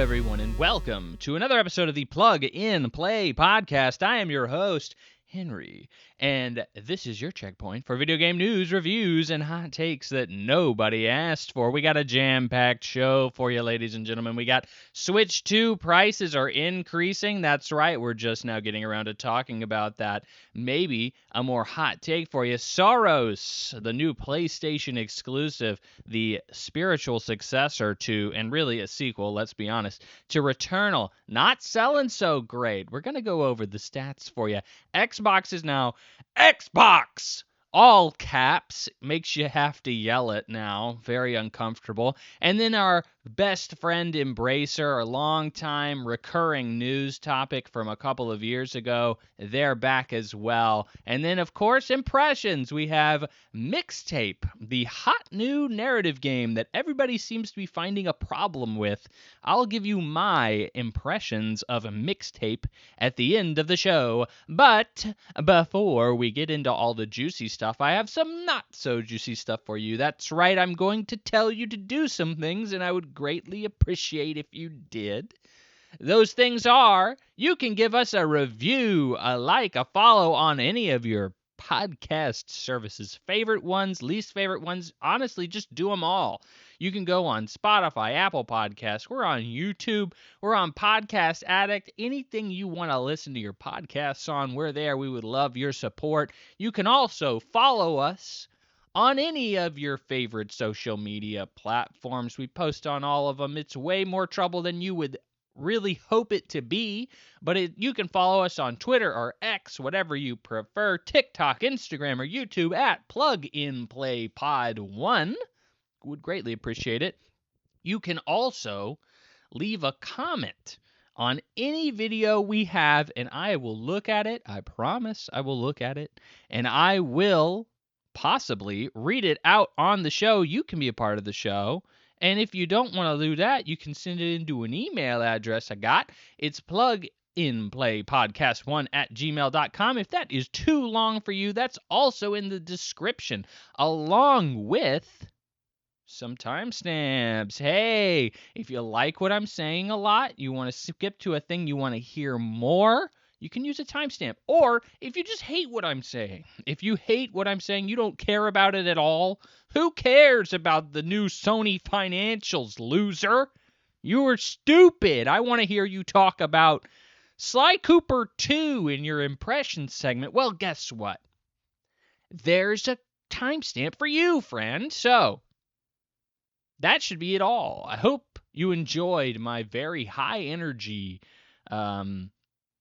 everyone, and welcome to another episode of the Plug in Play podcast. I am your host, Henry, and this is your checkpoint for video game news, reviews, and hot takes that nobody asked for. We got a jam-packed show for you, ladies and gentlemen. We got Switch 2 prices are increasing. That's right, we're just now getting around to talking about that. Maybe a more hot take for you. Saros, the new PlayStation exclusive, the spiritual successor to, and really a sequel, let's be honest, to Returnal. Not selling so great. We're going to go over the stats for you. Xbox is now Xbox! All caps. Makes you have to yell it now. Very uncomfortable. And then our best friend Embracer, our longtime recurring news topic from a couple of years ago. They're back as well. And then, of course, impressions. We have Mixtape, the hot new narrative game that everybody seems to be finding a problem with. I'll give you my impressions of Mixtape at the end of the show. But before we get into all the juicy stuff, I have some not so juicy stuff for you. That's right, I'm going to tell you to do some things, and I would greatly appreciate if you did. Those things are, you can give us a review, a like, a follow on any of your podcast services. Favorite ones, least favorite ones, honestly, just do them all. You can go on Spotify, Apple Podcasts, we're on YouTube, we're on Podcast Addict, anything you want to listen to your podcasts on, we're there. We would love your support. You can also follow us on any of your favorite social media platforms. We post on all of them. It's way more trouble than you would really hope it to be, but you can follow us on Twitter or X, whatever you prefer, TikTok, Instagram, or YouTube at PlugInPlayPod1. Would greatly appreciate it. You can also leave a comment on any video we have, and I will look at it. I promise I will look at it, and I will possibly read it out on the show. You can be a part of the show. And if you don't want to do that, you can send it into an email address I got. It's pluginplaypodcast1@gmail.com. If that is too long for you, that's also in the description, along with some timestamps. Hey, if you like what I'm saying a lot, you want to skip to a thing you want to hear more, you can use a timestamp. Or if you just hate what I'm saying, if you hate what I'm saying, you don't care about it at all, who cares about the new Sony financials, loser? You are stupid. I want to hear you talk about Sly Cooper 2 in your impression segment. Well, guess what? There's a timestamp for you, friend. So that should be it all. I hope you enjoyed my very high energy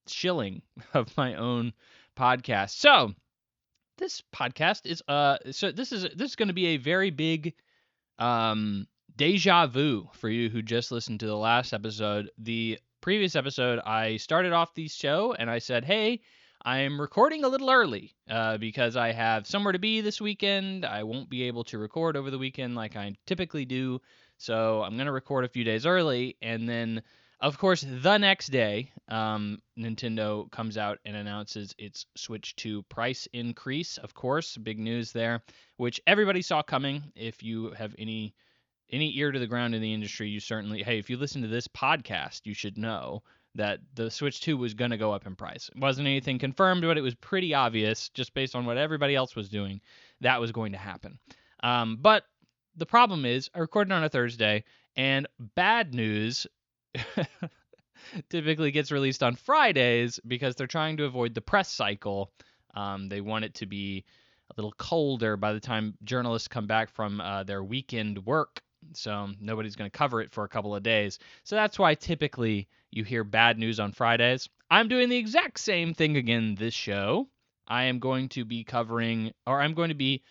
shilling of my own podcast. So this podcast is this is going to be a very big deja vu for you who just listened to the last episode. The previous episode, I started off the show and I said, hey, I'm recording a little early because I have somewhere to be this weekend. I won't be able to record over the weekend like I typically do, so I'm going to record a few days early. And then, of course, the next day, Nintendo comes out and announces its Switch 2 price increase. Of course, big news there, which everybody saw coming. If you have any ear to the ground in the industry, you certainly, hey, if you listen to this podcast, you should know that the Switch 2 was going to go up in price. It wasn't anything confirmed, but it was pretty obvious, just based on what everybody else was doing, that was going to happen. But the problem is, I recorded on a Thursday, and bad news typically gets released on Fridays because they're trying to avoid the press cycle. They want it to be a little colder by the time journalists come back from their weekend work, so nobody's going to cover it for a couple of days. So that's why typically you hear bad news on Fridays. I'm doing the exact same thing again this show. I am going to be I'm going to be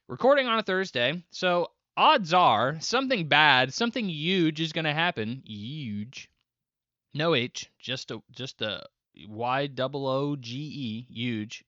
recording on a Thursday, so odds are something bad, something huge is going to happen. Huge. No H, just a YOOGE, huge,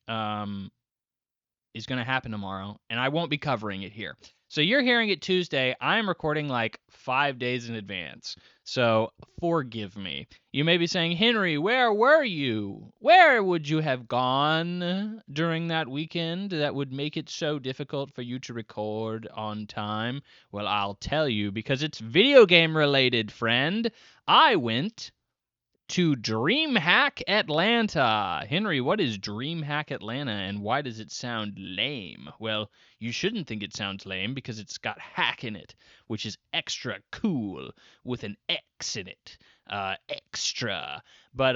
is going to happen tomorrow, and I won't be covering it here. So you're hearing it Tuesday. I'm recording like 5 days in advance. So forgive me. You may be saying, Henry, where were you? Where would you have gone during that weekend that would make it so difficult for you to record on time? Well, I'll tell you, because it's video game related, friend. I went to DreamHack Atlanta. Henry, what is DreamHack Atlanta and why does it sound lame? Well, you shouldn't think it sounds lame because it's got hack in it, which is extra cool with an X in it. Extra. But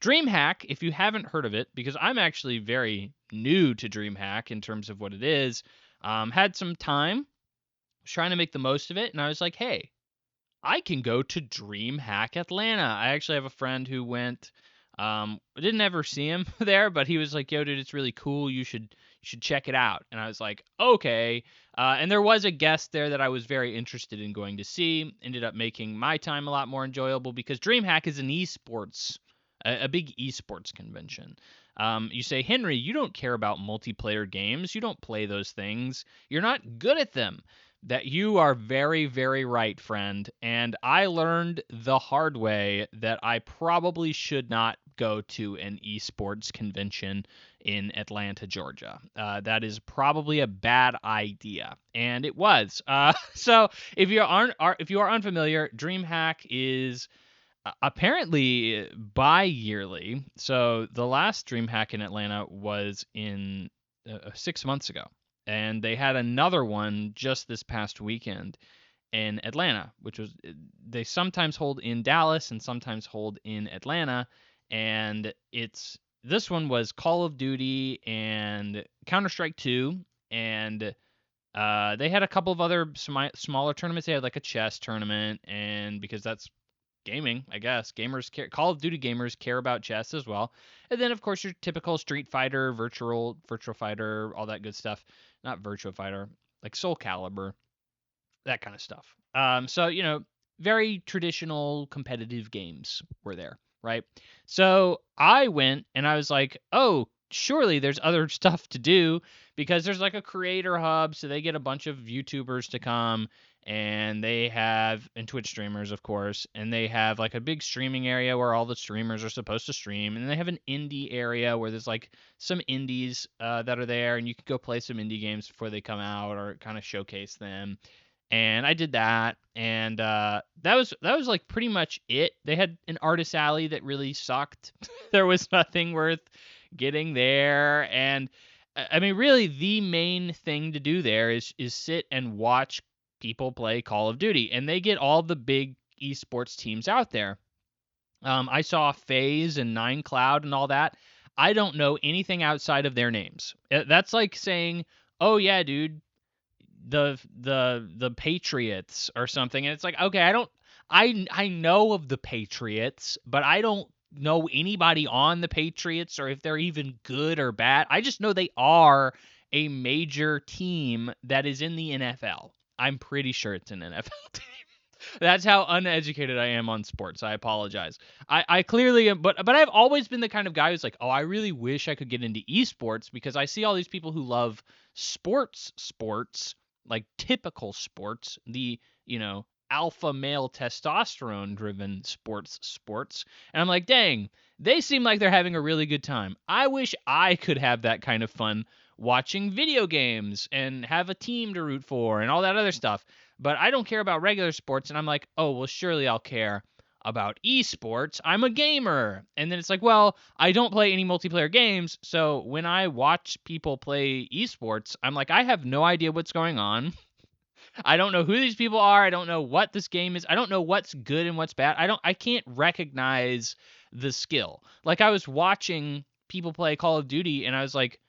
DreamHack, if you haven't heard of it, because I'm actually very new to DreamHack in terms of what it is, had some time, was trying to make the most of it, and I was like, hey, I can go to DreamHack Atlanta. I actually have a friend who went. I didn't ever see him there, but he was like, "Yo, dude, it's really cool. You should check it out." And I was like, "Okay." And there was a guest there that I was very interested in going to see. Ended up making my time a lot more enjoyable because DreamHack is an esports, a big esports convention. You say, Henry, you don't care about multiplayer games. You don't play those things. You're not good at them. That you are very, very right, friend. And I learned the hard way that I probably should not go to an esports convention in Atlanta, Georgia. That is probably a bad idea, and it was. So if you are unfamiliar, DreamHack is apparently bi-yearly. So the last DreamHack in Atlanta was in 6 months ago, and they had another one just this past weekend in Atlanta, which was they sometimes hold in Dallas and sometimes hold in Atlanta, and this one was Call of Duty and Counter-Strike 2, and they had a couple of other smaller tournaments. They had like a chess tournament, and because that's gaming, I guess. Call of Duty gamers care about chess as well. And then of course your typical Street Fighter, Virtual Fighter, all that good stuff. Not Virtua Fighter, like Soul Calibur, that kind of stuff. So very traditional competitive games were there, right? So I went and I was like, oh, surely there's other stuff to do because there's like a creator hub, so they get a bunch of YouTubers to come and and Twitch streamers, of course, and they have like a big streaming area where all the streamers are supposed to stream, and they have an indie area where there's like some indies that are there, and you can go play some indie games before they come out or kind of showcase them. And I did that, and that was like pretty much it. They had an artist alley that really sucked. There was nothing worth getting there, and I mean, really, the main thing to do there is sit and watch people play Call of Duty, and they get all the big esports teams out there. I saw FaZe and Nine Cloud and all that. I don't know anything outside of their names. That's like saying, "Oh yeah, dude, the Patriots or something," and it's like, okay, I know of the Patriots, but I don't know anybody on the Patriots or if they're even good or bad. I just know they are a major team that is in the NFL. I'm pretty sure it's an NFL team. That's how uneducated I am on sports. I apologize. I clearly am, but I've always been the kind of guy who's like, oh, I really wish I could get into esports because I see all these people who love sports, like typical sports, the, alpha male testosterone driven sports. And I'm like, dang, they seem like they're having a really good time. I wish I could have that kind of fun watching video games and have a team to root for and all that other stuff. But I don't care about regular sports. And I'm like, oh, well, surely I'll care about esports. I'm a gamer. And then it's like, well, I don't play any multiplayer games. So when I watch people play esports, I'm like, I have no idea what's going on. I don't know who these people are. I don't know what this game is. I don't know what's good and what's bad. I can't recognize the skill. Like I was watching people play Call of Duty and I was like,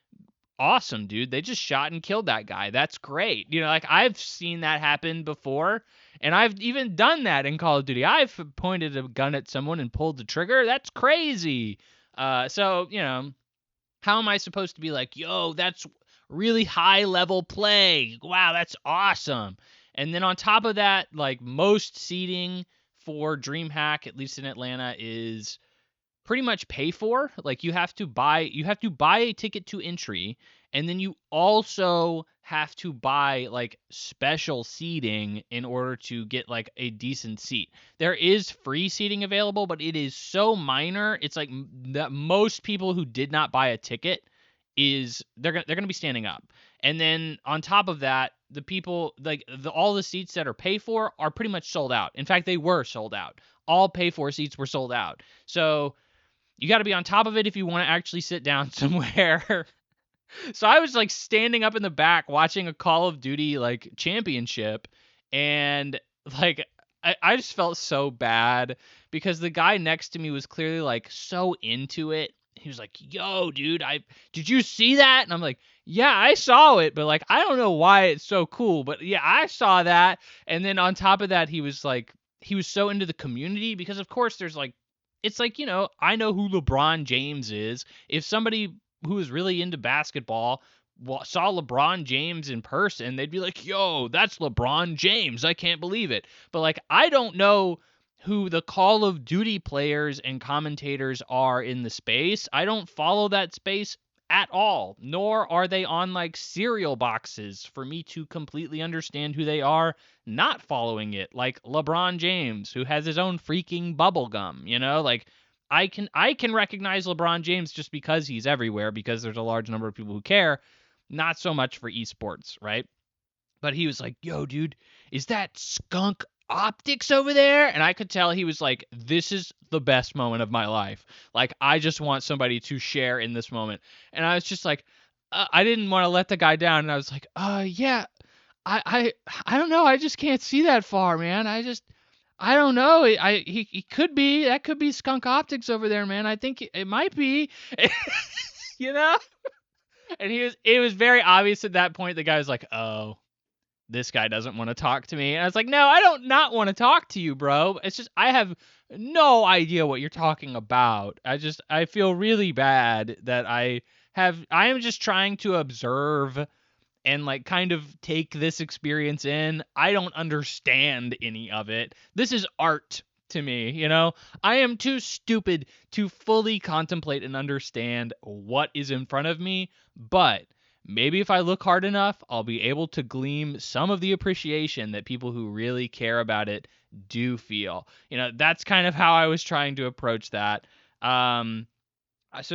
awesome, dude. They just shot and killed that guy. That's great. Like I've seen that happen before, and I've even done that in Call of Duty. I've pointed a gun at someone and pulled the trigger. That's crazy. So, how am I supposed to be like, yo, that's really high level play. Wow, that's awesome. And then on top of that, like most seating for DreamHack, at least in Atlanta, is pretty much pay for. Like you have to buy a ticket to entry, and then you also have to buy like special seating in order to get like a decent seat. There is free seating available, but it is so minor. It's like that most people who did not buy a ticket is they're gonna be standing up. And then on top of that, the people like all the seats that are pay for are pretty much sold out. In fact, they were sold out. All pay for seats were sold out. So you got to be on top of it if you want to actually sit down somewhere. So I was like standing up in the back watching a Call of Duty like championship, and like I just felt so bad because the guy next to me was clearly like so into it. He was like, "Yo, dude, I did you see that?" And I'm like, "Yeah, I saw it, but like I don't know why it's so cool, but yeah, I saw that." And then on top of that, he was like he was so into the community because of course there's like it's like, I know who LeBron James is. If somebody who is really into basketball saw LeBron James in person, they'd be like, "Yo, that's LeBron James. I can't believe it." But like I don't know who the Call of Duty players and commentators are in the space. I don't follow that space at all, nor are they on like cereal boxes for me to completely understand who they are not following it. Like LeBron James, who has his own freaking bubble gum, like I can recognize LeBron James just because he's everywhere because there's a large number of people who care, not so much for esports, right? But he was like, "Yo, dude, is that skunk optics over there?" And I could tell he was like, "This is the best moment of my life. Like, I just want somebody to share in this moment." And I was just like, I didn't want to let the guy down. And I was like, yeah, I don't know. I just can't see that far, man. I don't know. He could be, that could be skunk optics over there, man. I think it might be, you know? And it was very obvious at that point. The guy was like, "Oh, this guy doesn't want to talk to me." And I was like, "No, I don't not want to talk to you, bro. It's just I have no idea what you're talking about. I feel really bad that I am just trying to observe and like kind of take this experience in. I don't understand any of it. This is art to me. I am too stupid to fully contemplate and understand what is in front of me, but maybe if I look hard enough, I'll be able to glean some of the appreciation that people who really care about it do feel. That's kind of how I was trying to approach that. So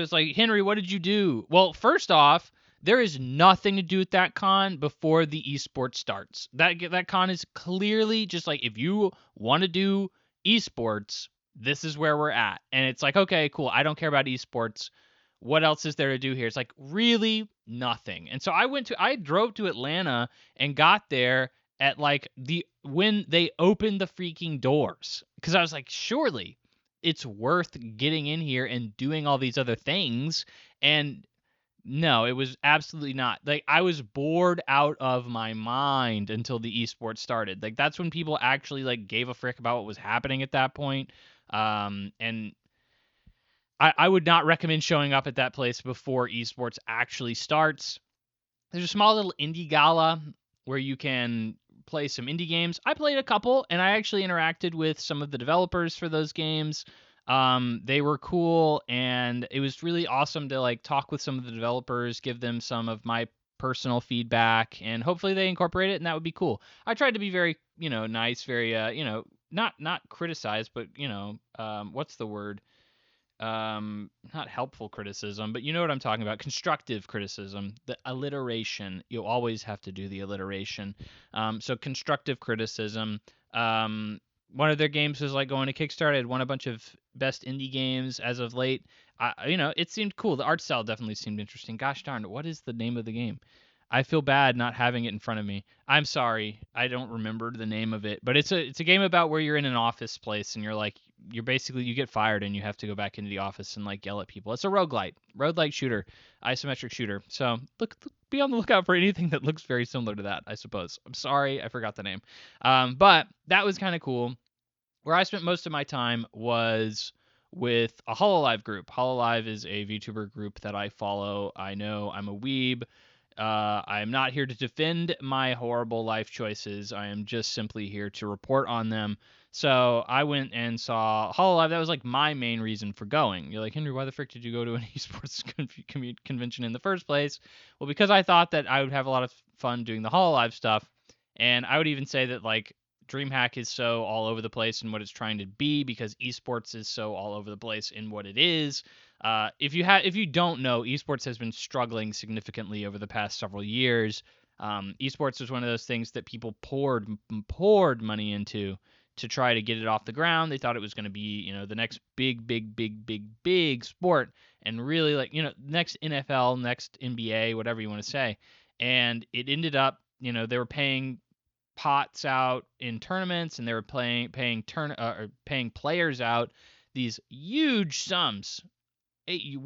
it's like, "Henry, what did you do?" Well, first off, there is nothing to do with that con before the esports starts. That con is clearly just like, if you want to do esports, this is where we're at. And it's like, okay, cool. I don't care about esports. What else is there to do here? It's like really nothing. And so I drove to Atlanta and got there at like when they opened the freaking doors, because I was like, surely it's worth getting in here and doing all these other things. And no, it was absolutely not. Like, I was bored out of my mind until the esports started. Like, that's when people actually like gave a frick about what was happening at that point. And I would not recommend showing up at that place before esports actually starts. There's a small little indie gala where you can play some indie games. I played a couple, and I actually interacted with some of the developers for those games. They were cool, and it was really awesome to like talk with some of the developers, give them some of my personal feedback, and hopefully they incorporate it, and that would be cool. I tried to be very, nice, very, not criticize, but what's the word? Not helpful criticism, but you know what I'm talking about. Constructive criticism. The alliteration. You always have to do the alliteration. So constructive criticism. One of their games was like going to Kickstarter. It won a bunch of best indie games as of late. It seemed cool. The art style definitely seemed interesting. Gosh darn, what is the name of the game? I feel bad not having it in front of me. I'm sorry, I don't remember the name of it, but it's a game about where you're in an office place and you're basically you get fired and you have to go back into the office and like yell at people. It's a roguelite shooter, isometric shooter. So be on the lookout for anything that looks very similar to that, I suppose. I'm sorry, I forgot the name. But that was kind of cool. Where I spent most of my time was with a Hololive group. Hololive is a VTuber group that I follow. I know I'm a weeb. I am not here to defend my horrible life choices. I am just simply here to report on them. So I went and saw Hololive. That was like my main reason for going. You're like, Henry, why the frick did you go to an esports convention in the first place? Well, because I thought that I would have a lot of fun doing the Hololive stuff. And I would even say that like DreamHack is so all over the place in what it's trying to be because esports is so all over the place in what it is. If you don't know, esports has been struggling significantly over the past several years. Esports was one of those things that people poured money into to try to get it off the ground. They thought it was going to be, the next big sport, and really like, next NFL, next NBA, whatever you want to say. And it ended up, they were paying pots out in tournaments, and they were paying players out these huge sums, huge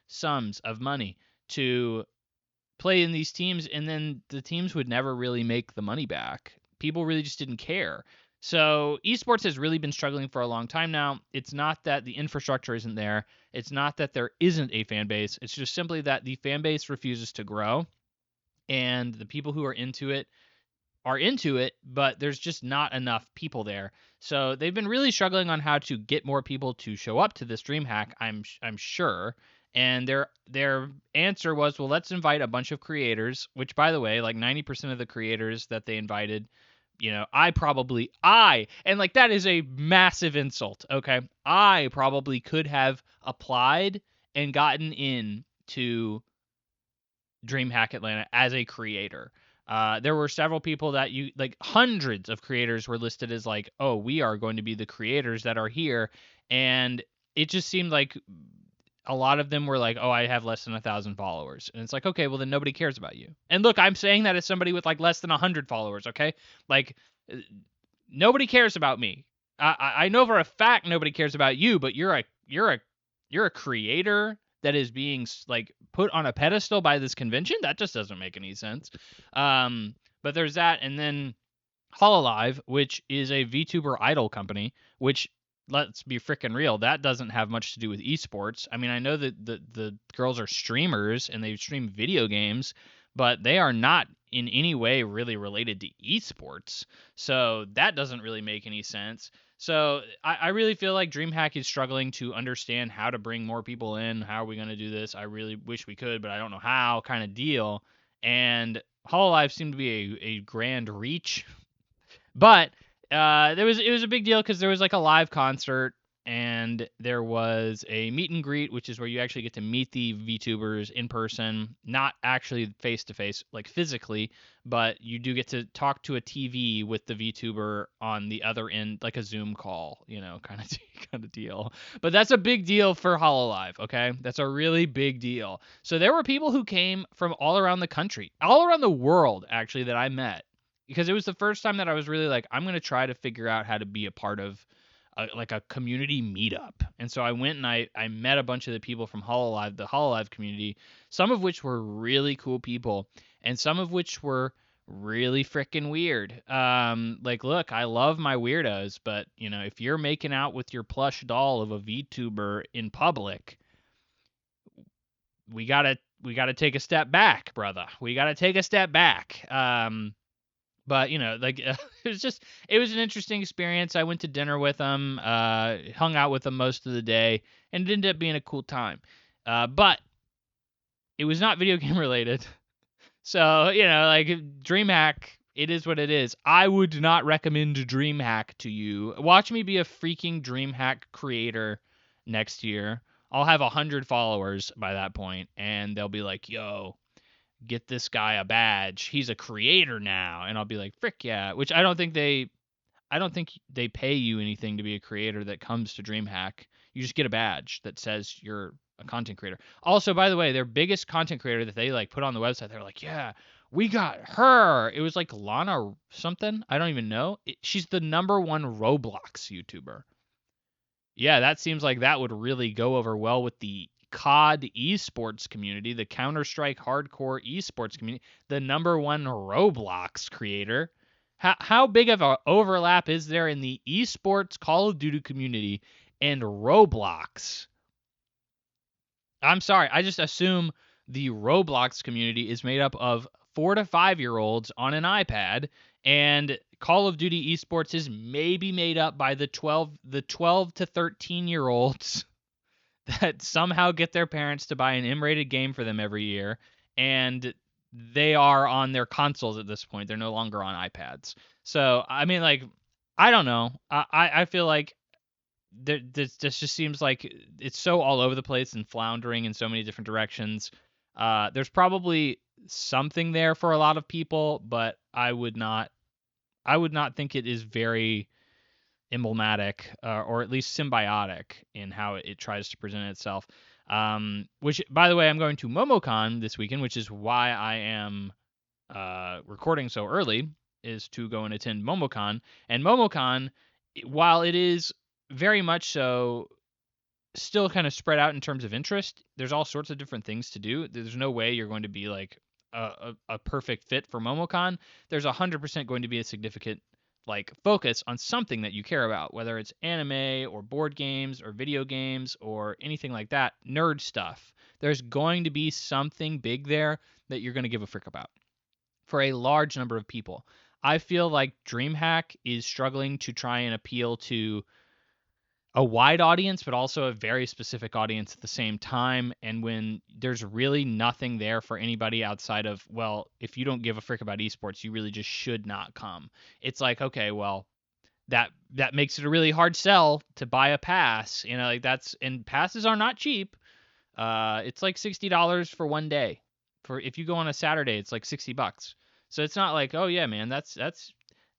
sums of money to play in these teams, and then the teams would never really make the money back. People really just didn't care. So esports has really been struggling for a long time now. It's not that the infrastructure isn't there. It's not that there isn't a fan base. It's just simply that the fan base refuses to grow, and the people who are into it, but there's just not enough people there. So they've been really struggling on how to get more people to show up to this DreamHack, I'm sure. And their answer was, well, let's invite a bunch of creators, which, by the way, like 90% of the creators that they invited, and like that is a massive insult, okay? I probably could have applied and gotten in to DreamHack Atlanta as a creator. There were several people that hundreds of creators were listed as like, oh, we are going to be the creators that are here. And it just seemed like a lot of them were like, oh, I have less than 1,000 followers. And it's like, okay, well then nobody cares about you. And look, I'm saying that as somebody with like less than 100 followers, okay? Like, nobody cares about me. I know for a fact nobody cares about you, but you're a creator that is being like put on a pedestal by this convention. That just doesn't make any sense. But there's that, and then Hololive, which is a VTuber idol company, which, let's be freaking real, that doesn't have much to do with esports. I mean, I know that the girls are streamers and they stream video games, but they are not in any way really related to esports. So that doesn't really make any sense. So I really feel like DreamHack is struggling to understand how to bring more people in. How are we going to do this? I really wish we could, but I don't know how, kind of deal. And Hololive seemed to be a grand reach. But it was a big deal because there was like a live concert, and there was a meet and greet, which is where you actually get to meet the VTubers in person, not actually face to face, like physically, but you do get to talk to a TV with the VTuber on the other end, like a Zoom call, kind of deal. But that's a big deal for Hololive, okay? That's a really big deal. So there were people who came from all around the country, all around the world, actually, that I met. Because it was the first time that I was really like, I'm going to try to figure out how to be a part of a community meetup. And so I went and I met a bunch of the people from Hololive, the Hololive community, some of which were really cool people, and some of which were really freaking weird. Like, look, I love my weirdos, but, if you're making out with your plush doll of a VTuber in public, we gotta take a step back, brother. We gotta take a step back. But it was an interesting experience. I went to dinner with them, hung out with them most of the day, and it ended up being a cool time. But it was not video game related. So, like DreamHack, it is what it is. I would not recommend DreamHack to you. Watch me be a freaking DreamHack creator next year. I'll have 100 followers by that point, and they'll be like, yo, get this guy a badge. He's a creator now. And I'll be like, frick yeah. Which I don't think they pay you anything to be a creator that comes to DreamHack. You just get a badge that says you're a content creator. Also, by the way, their biggest content creator that they like put on the website, they're like, yeah, we got her. It was like Lana something. I don't even know. She's the #1 Roblox YouTuber. Yeah, that seems like that would really go over well with the COD esports community, the Counter-Strike hardcore esports community, the #1 Roblox creator. How big of an overlap is there in the esports Call of Duty community and Roblox? I'm sorry, I just assume the Roblox community is made up of 4 to 5-year-olds on an iPad, and Call of Duty esports is maybe made up by the 12 to 13-year-olds that somehow get their parents to buy an M-rated game for them every year, and they are on their consoles at this point. They're no longer on iPads. So, I mean, like, I don't know. I feel like this just seems like it's so all over the place and floundering in so many different directions. There's probably something there for a lot of people, but I would not think it is very emblematic, or at least symbiotic in how it tries to present itself. Which, by the way, I'm going to MomoCon this weekend, which is why I am recording so early, is to go and attend MomoCon. And MomoCon, while it is very much so still kind of spread out in terms of interest, there's all sorts of different things to do. There's no way you're going to be like a perfect fit for MomoCon. There's 100% going to be a significant like focus on something that you care about, whether it's anime or board games or video games or anything like that, nerd stuff. There's going to be something big there that you're going to give a frick about for a large number of people. I feel like DreamHack is struggling to try and appeal to a wide audience, but also a very specific audience at the same time. And when there's really nothing there for anybody outside of, well, if you don't give a frick about esports, you really just should not come. It's like, okay, well, that makes it a really hard sell to buy a pass. You know, like and passes are not cheap. It's like $60 for one day. For if you go on a Saturday, it's like $60. So it's not like, oh yeah, man, that's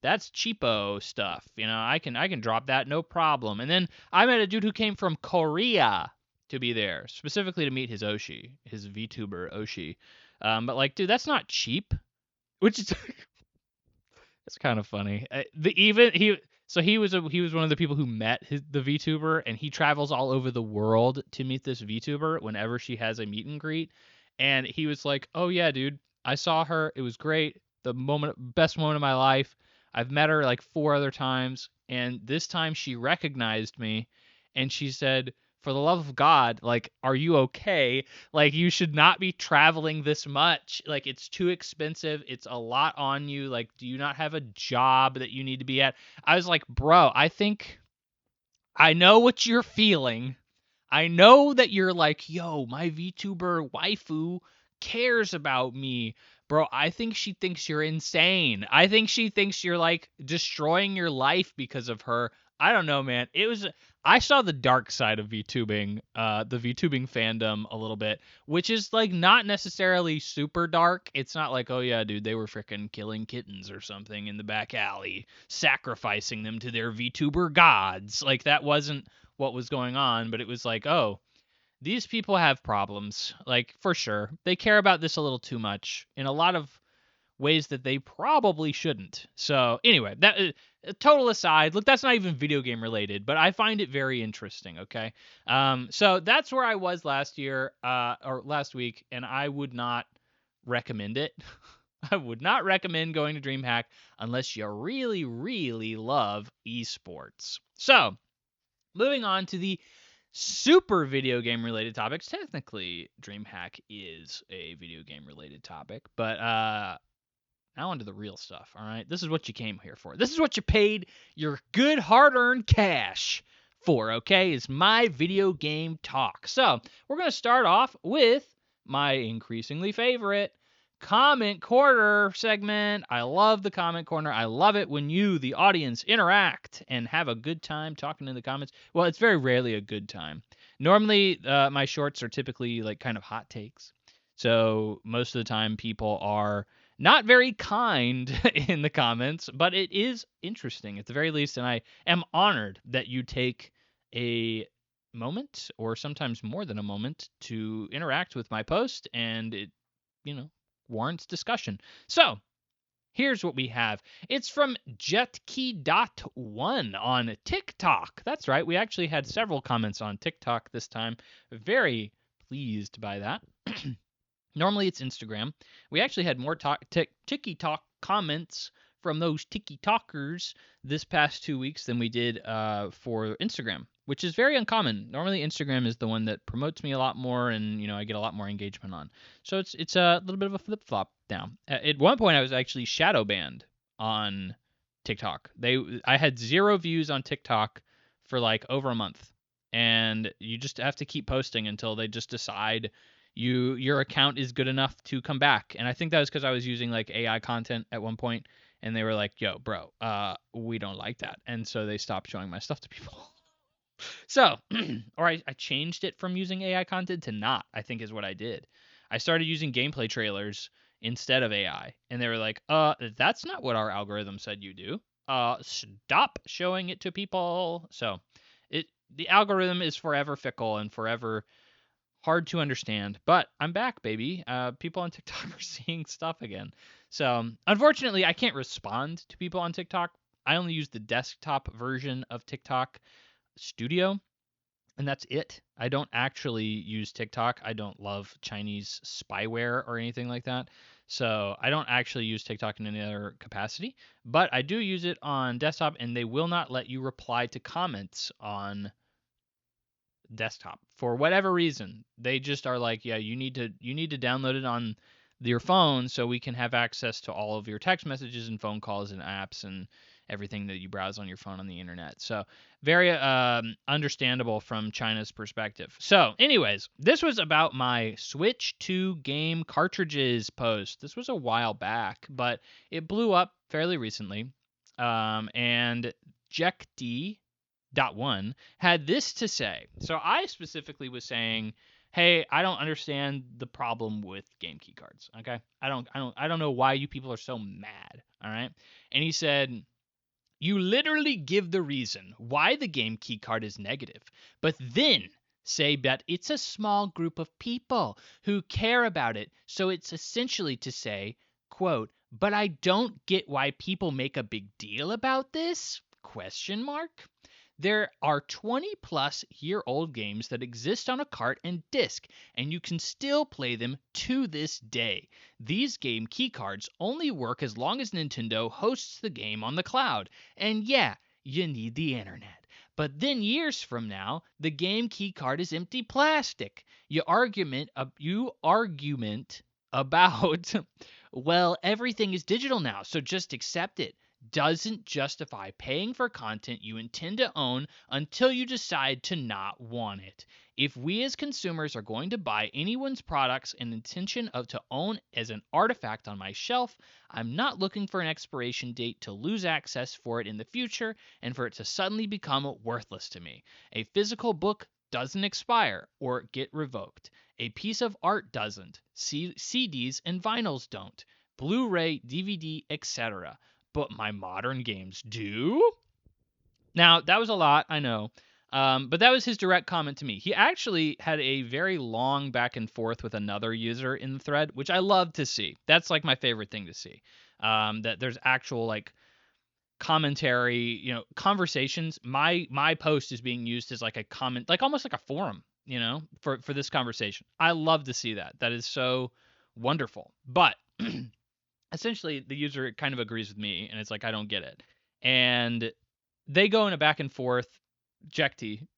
cheapo stuff. You know, I can drop that no problem. And then I met a dude who came from Korea to be there, specifically to meet his VTuber Oshi. But like, dude, that's not cheap. Which is it's kind of funny. He was one of the people who met the VTuber, and he travels all over the world to meet this VTuber whenever she has a meet and greet. And he was like, "Oh yeah, dude, I saw her. It was great. Best moment of my life. I've met her like 4 other times, and this time she recognized me, and she said, 'For the love of God, like, are you okay? Like, you should not be traveling this much. Like, it's too expensive. It's a lot on you. Like, do you not have a job that you need to be at?'" I was like, "Bro, I think I know what you're feeling. I know that you're like, yo, my VTuber waifu cares about me. Bro, I think she thinks you're insane. I think she thinks you're like destroying your life because of her. I don't know, man. I saw the dark side of VTubing, the VTubing fandom a little bit, which is like not necessarily super dark. It's not like, oh yeah, dude, they were freaking killing kittens or something in the back alley, sacrificing them to their VTuber gods. Like that wasn't what was going on, but it was like, oh, these people have problems. Like for sure. They care about this a little too much in a lot of ways that they probably shouldn't. So anyway, that total aside, look, that's not even video game related, but I find it very interesting. Okay, so that's where I was last year, or last week, and I would not recommend it. I would not recommend going to DreamHack unless you really, really love esports. So moving on to the super video game related topics. Technically, DreamHack is a video game related topic, but now onto the real stuff, all right? This is what you came here for. This is what you paid your good hard-earned cash for, okay? Is my video game talk. So, we're going to start off with my increasingly favorite comment corner segment. I love the comment corner. I love it when you, the audience, interact and have a good time talking in the comments. Well, it's very rarely a good time. Normally, my shorts are typically like kind of hot takes. So most of the time people are not very kind in the comments, but it is interesting at the very least, and I am honored that you take a moment, or sometimes more than a moment, to interact with my post, and it, warrants discussion. So, here's what we have. It's from Jetkey.1 on TikTok. That's right, we actually had several comments on TikTok this time. Very pleased by that. Normally it's Instagram. We actually had more TikTok comments from those TikTokers this past 2 weeks than we did for Instagram, which is very uncommon. Normally, Instagram is the one that promotes me a lot more, and I get a lot more engagement on. So it's a little bit of a flip flop now. At one point, I was actually shadow banned on TikTok. I had 0 views on TikTok for like over a month, and you just have to keep posting until they just decide your account is good enough to come back. And I think that was because I was using like AI content at one point, and they were like, "Yo, bro, we don't like that," and so they stopped showing my stuff to people. So, or I changed it from using AI content to not, I think is what I did. I started using gameplay trailers instead of AI, and they were like, that's not what our algorithm said you do. Stop showing it to people. So, the algorithm is forever fickle and forever hard to understand, but I'm back, baby. People on TikTok are seeing stuff again. So, unfortunately, I can't respond to people on TikTok. I only use the desktop version of TikTok Studio, and that's it. I don't actually use TikTok. I don't love Chinese spyware or anything like that. So I don't actually use TikTok in any other capacity, but I do use it on desktop, and they will not let you reply to comments on desktop for whatever reason. They just are like, yeah, you need to download it on your phone so we can have access to all of your text messages and phone calls and apps and everything that you browse on your phone on the internet. So very understandable from China's perspective. So anyways, this was about my Switch 2 game cartridges post. This was a while back, but it blew up fairly recently. And Jekd.1 had this to say. So I specifically was saying, hey, I don't understand the problem with game key cards. Okay, I don't know why you people are so mad. All right, and he said, you literally give the reason why the game key card is negative, but then say that it's a small group of people who care about it. So it's essentially to say, quote, but I don't get why people make a big deal about this? Question mark. There are 20-plus-year-old games that exist on a cart and disc, and you can still play them to this day. These game keycards only work as long as Nintendo hosts the game on the cloud. And yeah, you need the internet. But then years from now, the game keycard is empty plastic. You argument about, well, everything is digital now, so just accept it. Doesn't justify paying for content you intend to own until you decide to not want it. If we as consumers are going to buy anyone's products in intention of to own as an artifact on my shelf, I'm not looking for an expiration date to lose access for it in the future and for it to suddenly become worthless to me. A physical book doesn't expire or get revoked. A piece of art doesn't. CDs and vinyls don't. Blu-ray, DVD, etc. But my modern games do? Now, that was a lot, I know. But that was his direct comment to me. He actually had a very long back and forth with another user in the thread, which I love to see. That's like my favorite thing to see. That there's actual like commentary, conversations. My post is being used as like a comment, like almost like a forum, for this conversation. I love to see that. That is so wonderful. But essentially the user kind of agrees with me, and it's like I don't get it, and they go in a back and forth. Jekty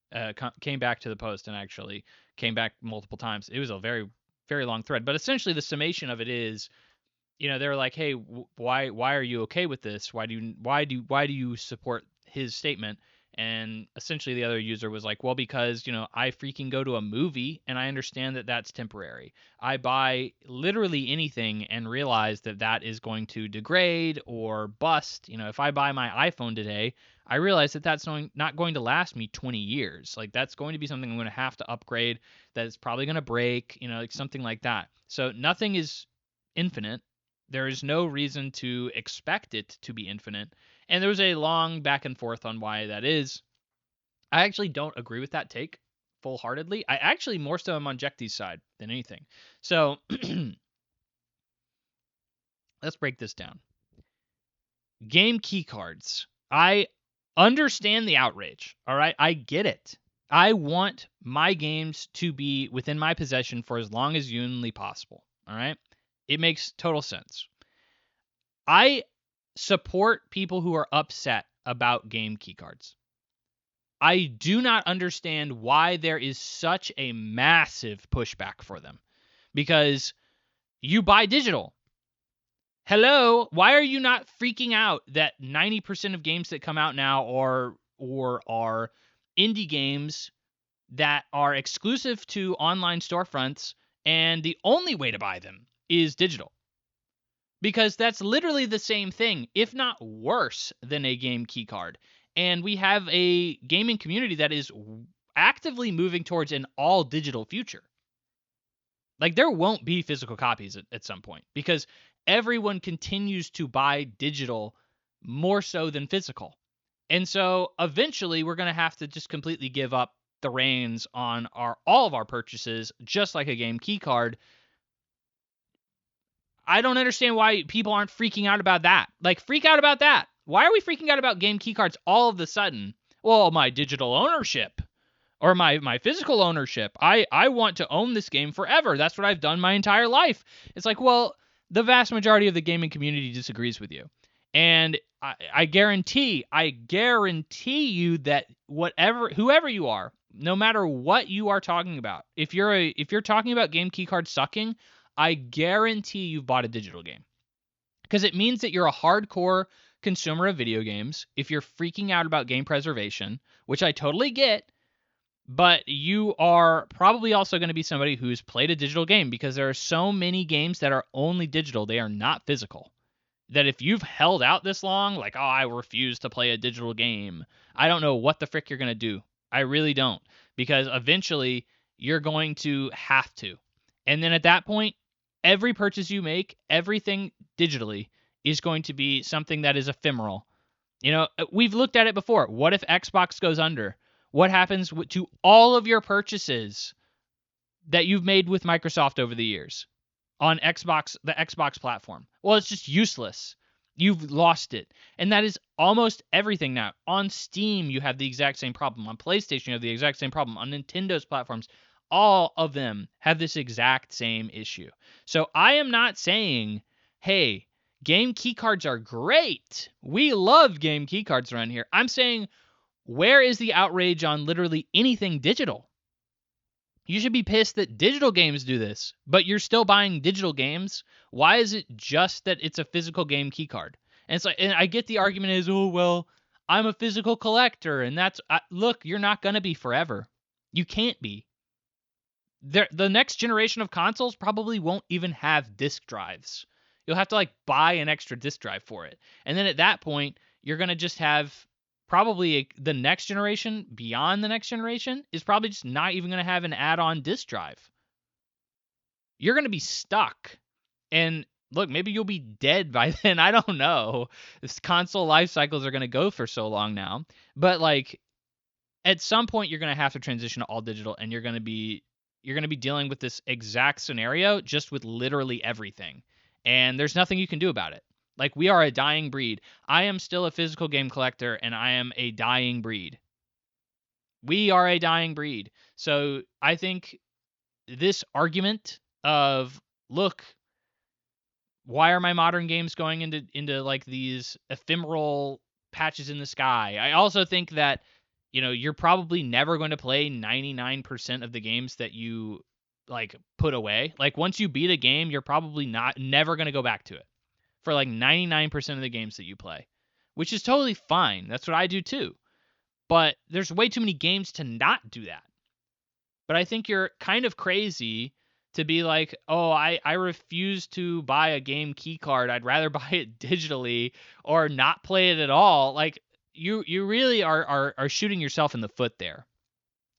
came back to the post and actually came back multiple times. It was a very, very long thread, but essentially the summation of it is, they're like, hey, why are you okay with this? Why do you support his statement? And essentially the other user was like, well, because, I freaking go to a movie and I understand that that's temporary. I buy literally anything and realize that that is going to degrade or bust. If I buy my iPhone today, I realize that that's not going to last me 20 years. Like that's going to be something I'm going to have to upgrade, that it's probably going to break, like something like that. So nothing is infinite. There is no reason to expect it to be infinite. And there was a long back and forth on why that is. I actually don't agree with that take full-heartedly. I actually more so am on Jekty's side than anything. So let's break this down. Game key cards. I understand the outrage. All right. I get it. I want my games to be within my possession for as long as humanly possible. All right. It makes total sense. I support people who are upset about game keycards. I do not understand why there is such a massive pushback for them, because you buy digital. Hello, why are you not freaking out that 90% of games that come out now are indie games that are exclusive to online storefronts, and the only way to buy them is digital? Because that's literally the same thing, if not worse than a game keycard. And we have a gaming community that is actively moving towards an all digital future. Like, there won't be physical copies at some point, because everyone continues to buy digital more so than physical. And so eventually we're going to have to just completely give up the reins on all of our purchases, just like a game keycard. I don't understand why people aren't freaking out about that. Like, freak out about that. Why are we freaking out about game keycards all of a sudden? Well, my digital ownership or my physical ownership. I want to own this game forever. That's what I've done my entire life. It's like, well, the vast majority of the gaming community disagrees with you. And I guarantee you that whoever you are, no matter what you are talking about, if you're talking about game keycards sucking, I guarantee you've bought a digital game. Because it means that you're a hardcore consumer of video games. If you're freaking out about game preservation, which I totally get, but you are probably also going to be somebody who's played a digital game, because there are so many games that are only digital. They are not physical. That if you've held out this long, like, oh, I refuse to play a digital game, I don't know what the frick you're going to do. I really don't. Because eventually you're going to have to. And then at that point, every purchase you make, everything digitally, is going to be something that is ephemeral. You know, we've looked at it before. What if Xbox goes under? What happens to all of your purchases that you've made with Microsoft over the years on Xbox, the Xbox platform? Well, it's just useless. You've lost it. And that is almost everything now. On Steam, you have the exact same problem. On PlayStation, you have the exact same problem. On Nintendo's platforms, all of them have this exact same issue. So I am not saying, hey, game keycards are great. We love game keycards around here. I'm saying, where is the outrage on literally anything digital? You should be pissed that digital games do this, but you're still buying digital games. Why is it just that it's a physical game keycard? And it's like, and I get the argument is, oh, well, I'm a physical collector, and look, you're not going to be forever. You can't be. The next generation of consoles probably won't even have disk drives. You'll have to like buy an extra disk drive for it. And then at that point, you're going to just have probably the next generation, beyond the next generation, is probably just not even going to have an add-on disk drive. You're going to be stuck. And look, maybe you'll be dead by then. I don't know. This console life cycles are going to go for so long now. But like, at some point, you're going to have to transition to all digital, and you're going to be dealing with this exact scenario just with literally everything. And there's nothing you can do about it. Like, we are a dying breed. I am still a physical game collector, and I am a dying breed. We are a dying breed. So I think this argument of, look, why are my modern games going into like these ephemeral patches in the sky? I also think that, you know, you're probably never going to play 99% of the games that you like put away. Like, once you beat a game, you're probably never going to go back to it for like 99% of the games that you play, which is totally fine. That's what I do too. But there's way too many games to not do that. But I think you're kind of crazy to be like, oh, I refuse to buy a game key card. I'd rather buy it digitally or not play it at all. Like, you really are shooting yourself in the foot there.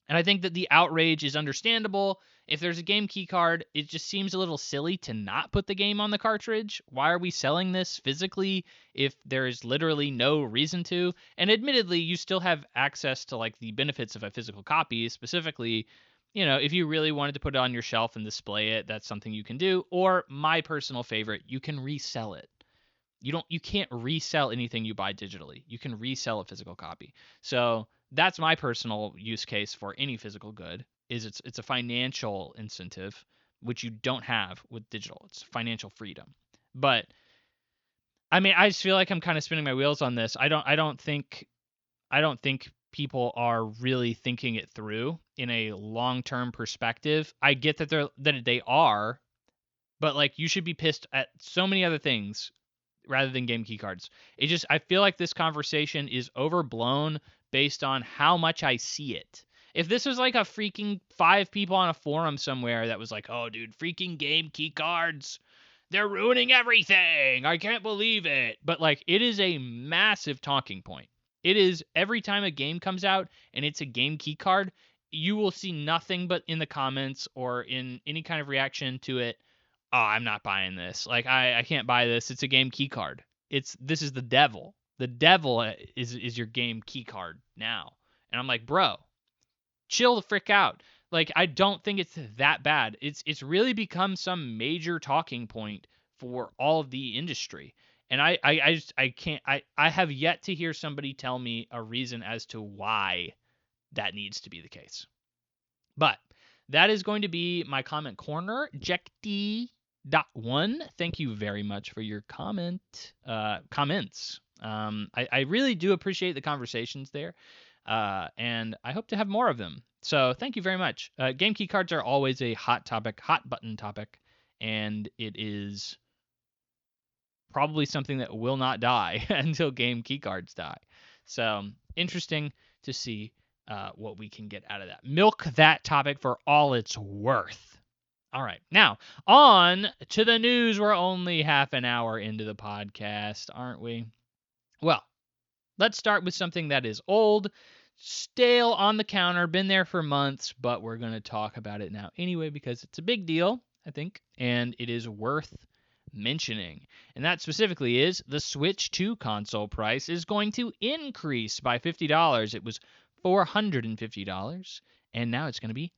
And I think that the outrage is understandable. If there's a game key card, it just seems a little silly to not put the game on the cartridge. Why are we selling this physically if there's literally no reason to? And admittedly, you still have access to like the benefits of a physical copy. Specifically, you know, if you really wanted to put it on your shelf and display it, that's something you can do. Or my personal favorite, you can resell it. You can't resell anything you buy digitally. You can resell a physical copy. So that's my personal use case for any physical good. Is it's a financial incentive, which you don't have with digital. It's financial freedom. But I mean, I just feel like I'm kind of spinning my wheels on this. I don't think people are really thinking it through in a long-term perspective. I get that they are, but like you should be pissed at so many other things rather than game key cards. I feel like this conversation is overblown based on how much I see it. If this was like a freaking 5 people on a forum somewhere that was like, "Oh dude, freaking game key cards, they're ruining everything. I can't believe it." But like it is a massive talking point. It is every time a game comes out and it's a game key card, you will see nothing but in the comments or in any kind of reaction to it, "Oh, I'm not buying this. Like I can't buy this. It's a game key card. This is the devil. The devil is your game key card now." And I'm like, "Bro, chill the frick out." Like I don't think it's that bad. It's really become some major talking point for all of the industry. And I just I can't I have yet to hear somebody tell me a reason as to why that needs to be the case. But that is going to be my comment corner. Jekty.1, thank you very much for your comments. I really do appreciate the conversations there, and I hope to have more of them. So thank you very much. Game key cards are always a hot topic, hot button topic, and it is probably something that will not die until game key cards die. So interesting to see what we can get out of that. Milk that topic for all it's worth. All right. Now, on to the news. We're only half an hour into the podcast, aren't we? Well, let's start with something that is old, stale on the counter, been there for months, but we're going to talk about it now anyway because it's a big deal, I think, and it is worth mentioning. And that specifically is the Switch 2 console price is going to increase by $50. It was $450, and now it's going to be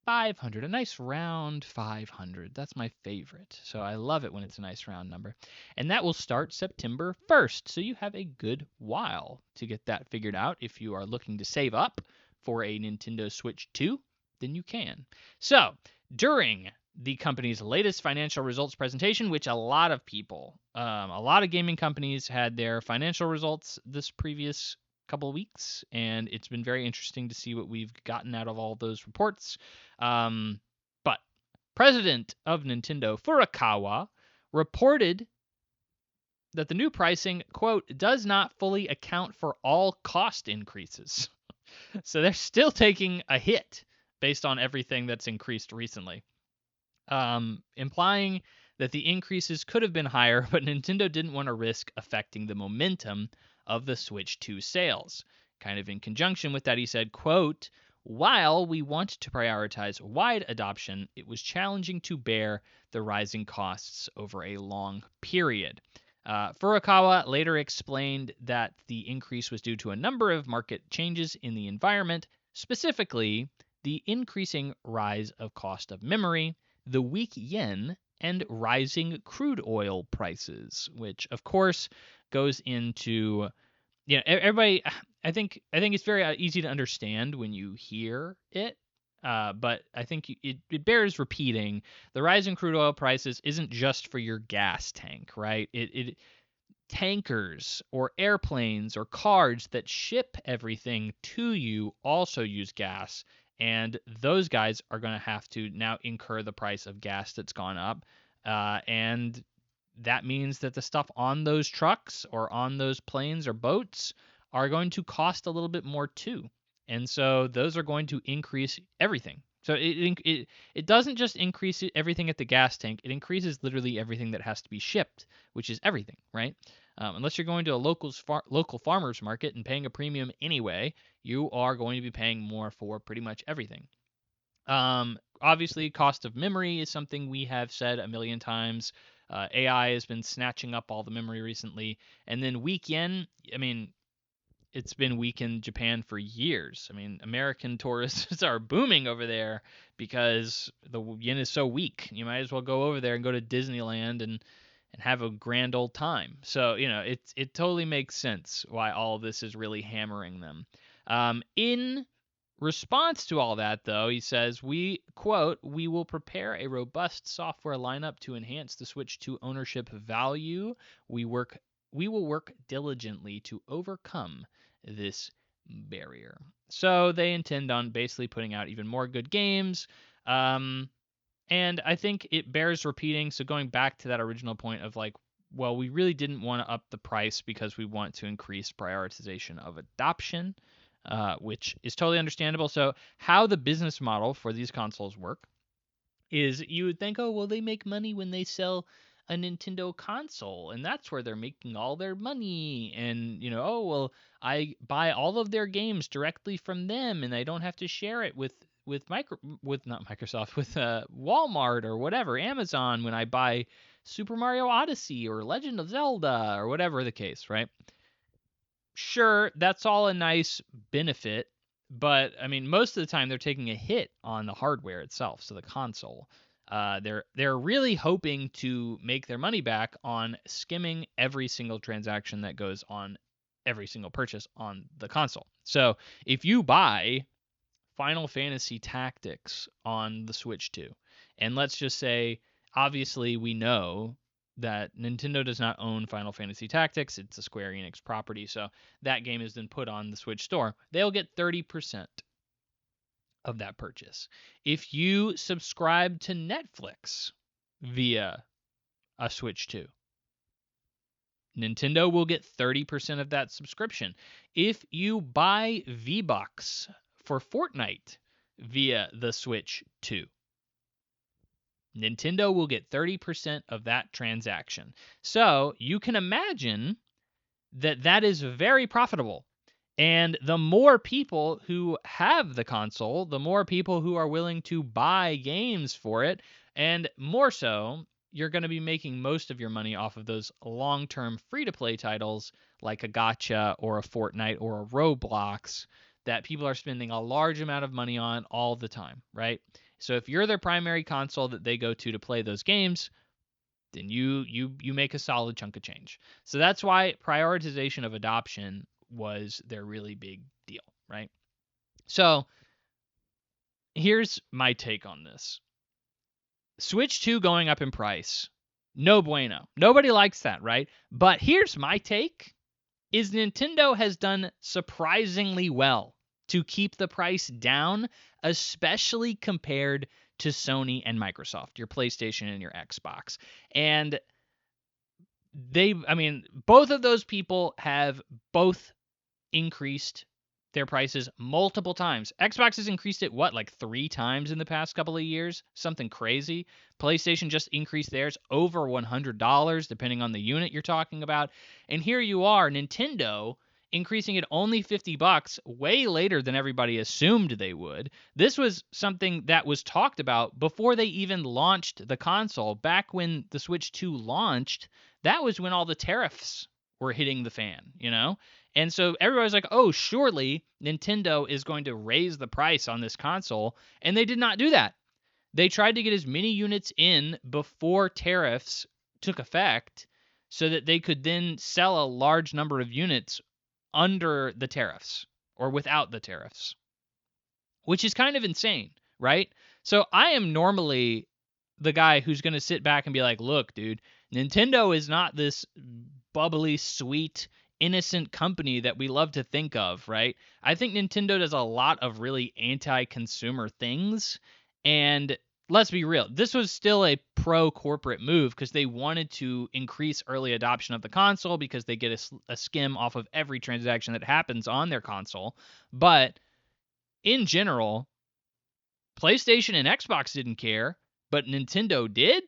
500, a nice round 500. That's my favorite. So I love it when it's a nice round number. And that will start September 1st. So you have a good while to get that figured out. If you are looking to save up for a Nintendo Switch 2, then you can. So during the company's latest financial results presentation, which a lot of people, a lot of gaming companies had their financial results this previous couple of weeks, and it's been very interesting to see what we've gotten out of all those reports. But president of Nintendo, Furukawa, reported that the new pricing, quote, does not fully account for all cost increases. So they're still taking a hit based on everything that's increased recently, implying that the increases could have been higher, but Nintendo didn't want to risk affecting the momentum of the Switch 2 sales. Kind of in conjunction with that, he said, quote, while we want to prioritize wide adoption, it was challenging to bear the rising costs over a long period. Furukawa later explained that the increase was due to a number of market changes in the environment, specifically the increasing rise of cost of memory, the weak yen, and rising crude oil prices, which of course goes into, everybody. I think it's very easy to understand when you hear it, but I think it bears repeating. The rise in crude oil prices isn't just for your gas tank, right? It tankers or airplanes or cars that ship everything to you also use gas, and those guys are going to have to now incur the price of gas that's gone up, and that means that the stuff on those trucks or on those planes or boats are going to cost a little bit more too, and so those are going to increase everything. So it doesn't just increase everything at the gas tank, it increases literally everything that has to be shipped, which is everything, right? Unless you're going to a local farmer's market and paying a premium anyway, you are going to be paying more for pretty much everything. Obviously, cost of memory is something we have said a million times. AI has been snatching up all the memory recently. And then weak yen, I mean, it's been weak in Japan for years. I mean, American tourists are booming over there because the yen is so weak. You might as well go over there and go to Disneyland and have a grand old time. So, it totally makes sense why all of this is really hammering them. In response to all that, though, he says, we will prepare a robust software lineup to enhance the Switch 2 ownership value. We work we will work diligently to overcome this barrier. So they intend on basically putting out even more good games. And I think it bears repeating. So going back to that original point of like, well, we really didn't want to up the price because we want to increase prioritization of adoption, which is totally understandable. So how the business model for these consoles work is you would think, oh, well, they make money when they sell a Nintendo console, and that's where they're making all their money. And, oh, well, I buy all of their games directly from them, and I don't have to share it with not Microsoft, with Walmart or whatever, Amazon, when I buy Super Mario Odyssey or Legend of Zelda or whatever the case, right? Sure, that's all a nice benefit, but I mean, most of the time they're taking a hit on the hardware itself, so the console. They're really hoping to make their money back on skimming every single transaction that goes on every single purchase on the console. So if you buy Final Fantasy Tactics on the Switch 2, and let's just say, obviously, we know that Nintendo does not own Final Fantasy Tactics. It's a Square Enix property, so that game is then put on the Switch store. They'll get 30% of that purchase. If you subscribe to Netflix via a Switch 2, Nintendo will get 30% of that subscription. If you buy V-Bucks for Fortnite via the Switch 2, Nintendo will get 30% of that transaction. So you can imagine that that is very profitable. And the more people who have the console, the more people who are willing to buy games for it. And more so, you're going to be making most of your money off of those long-term free-to-play titles like a Gacha or a Fortnite or a Roblox that people are spending a large amount of money on all the time, right? So if you're their primary console that they go to play those games, then you make a solid chunk of change. So that's why prioritization of adoption was their really big deal, right? So here's my take on this. Switch 2 going up in price. No bueno. Nobody likes that, right? But here's my take is Nintendo has done surprisingly well to keep the price down, especially compared to Sony and Microsoft, your PlayStation and your Xbox. And both of those people have both increased their prices multiple times. Xbox has increased it, like 3 times in the past couple of years? Something crazy. PlayStation just increased theirs over $100, depending on the unit you're talking about. And here you are, Nintendo, increasing it only $50, way later than everybody assumed they would. This was something that was talked about before they even launched the console. Back when the Switch 2 launched, that was when all the tariffs were hitting the fan, And so everybody's like, oh, surely Nintendo is going to raise the price on this console. And they did not do that. They tried to get as many units in before tariffs took effect so that they could then sell a large number of units under the tariffs or without the tariffs, which is kind of insane, right? So I am normally the guy who's going to sit back and be like, look, dude, Nintendo is not this bubbly, sweet, innocent company that we love to think of, right? I think Nintendo does a lot of really anti-consumer things, and let's be real, this was still a pro-corporate move because they wanted to increase early adoption of the console because they get a skim off of every transaction that happens on their console. But in general, PlayStation and Xbox didn't care, but Nintendo did.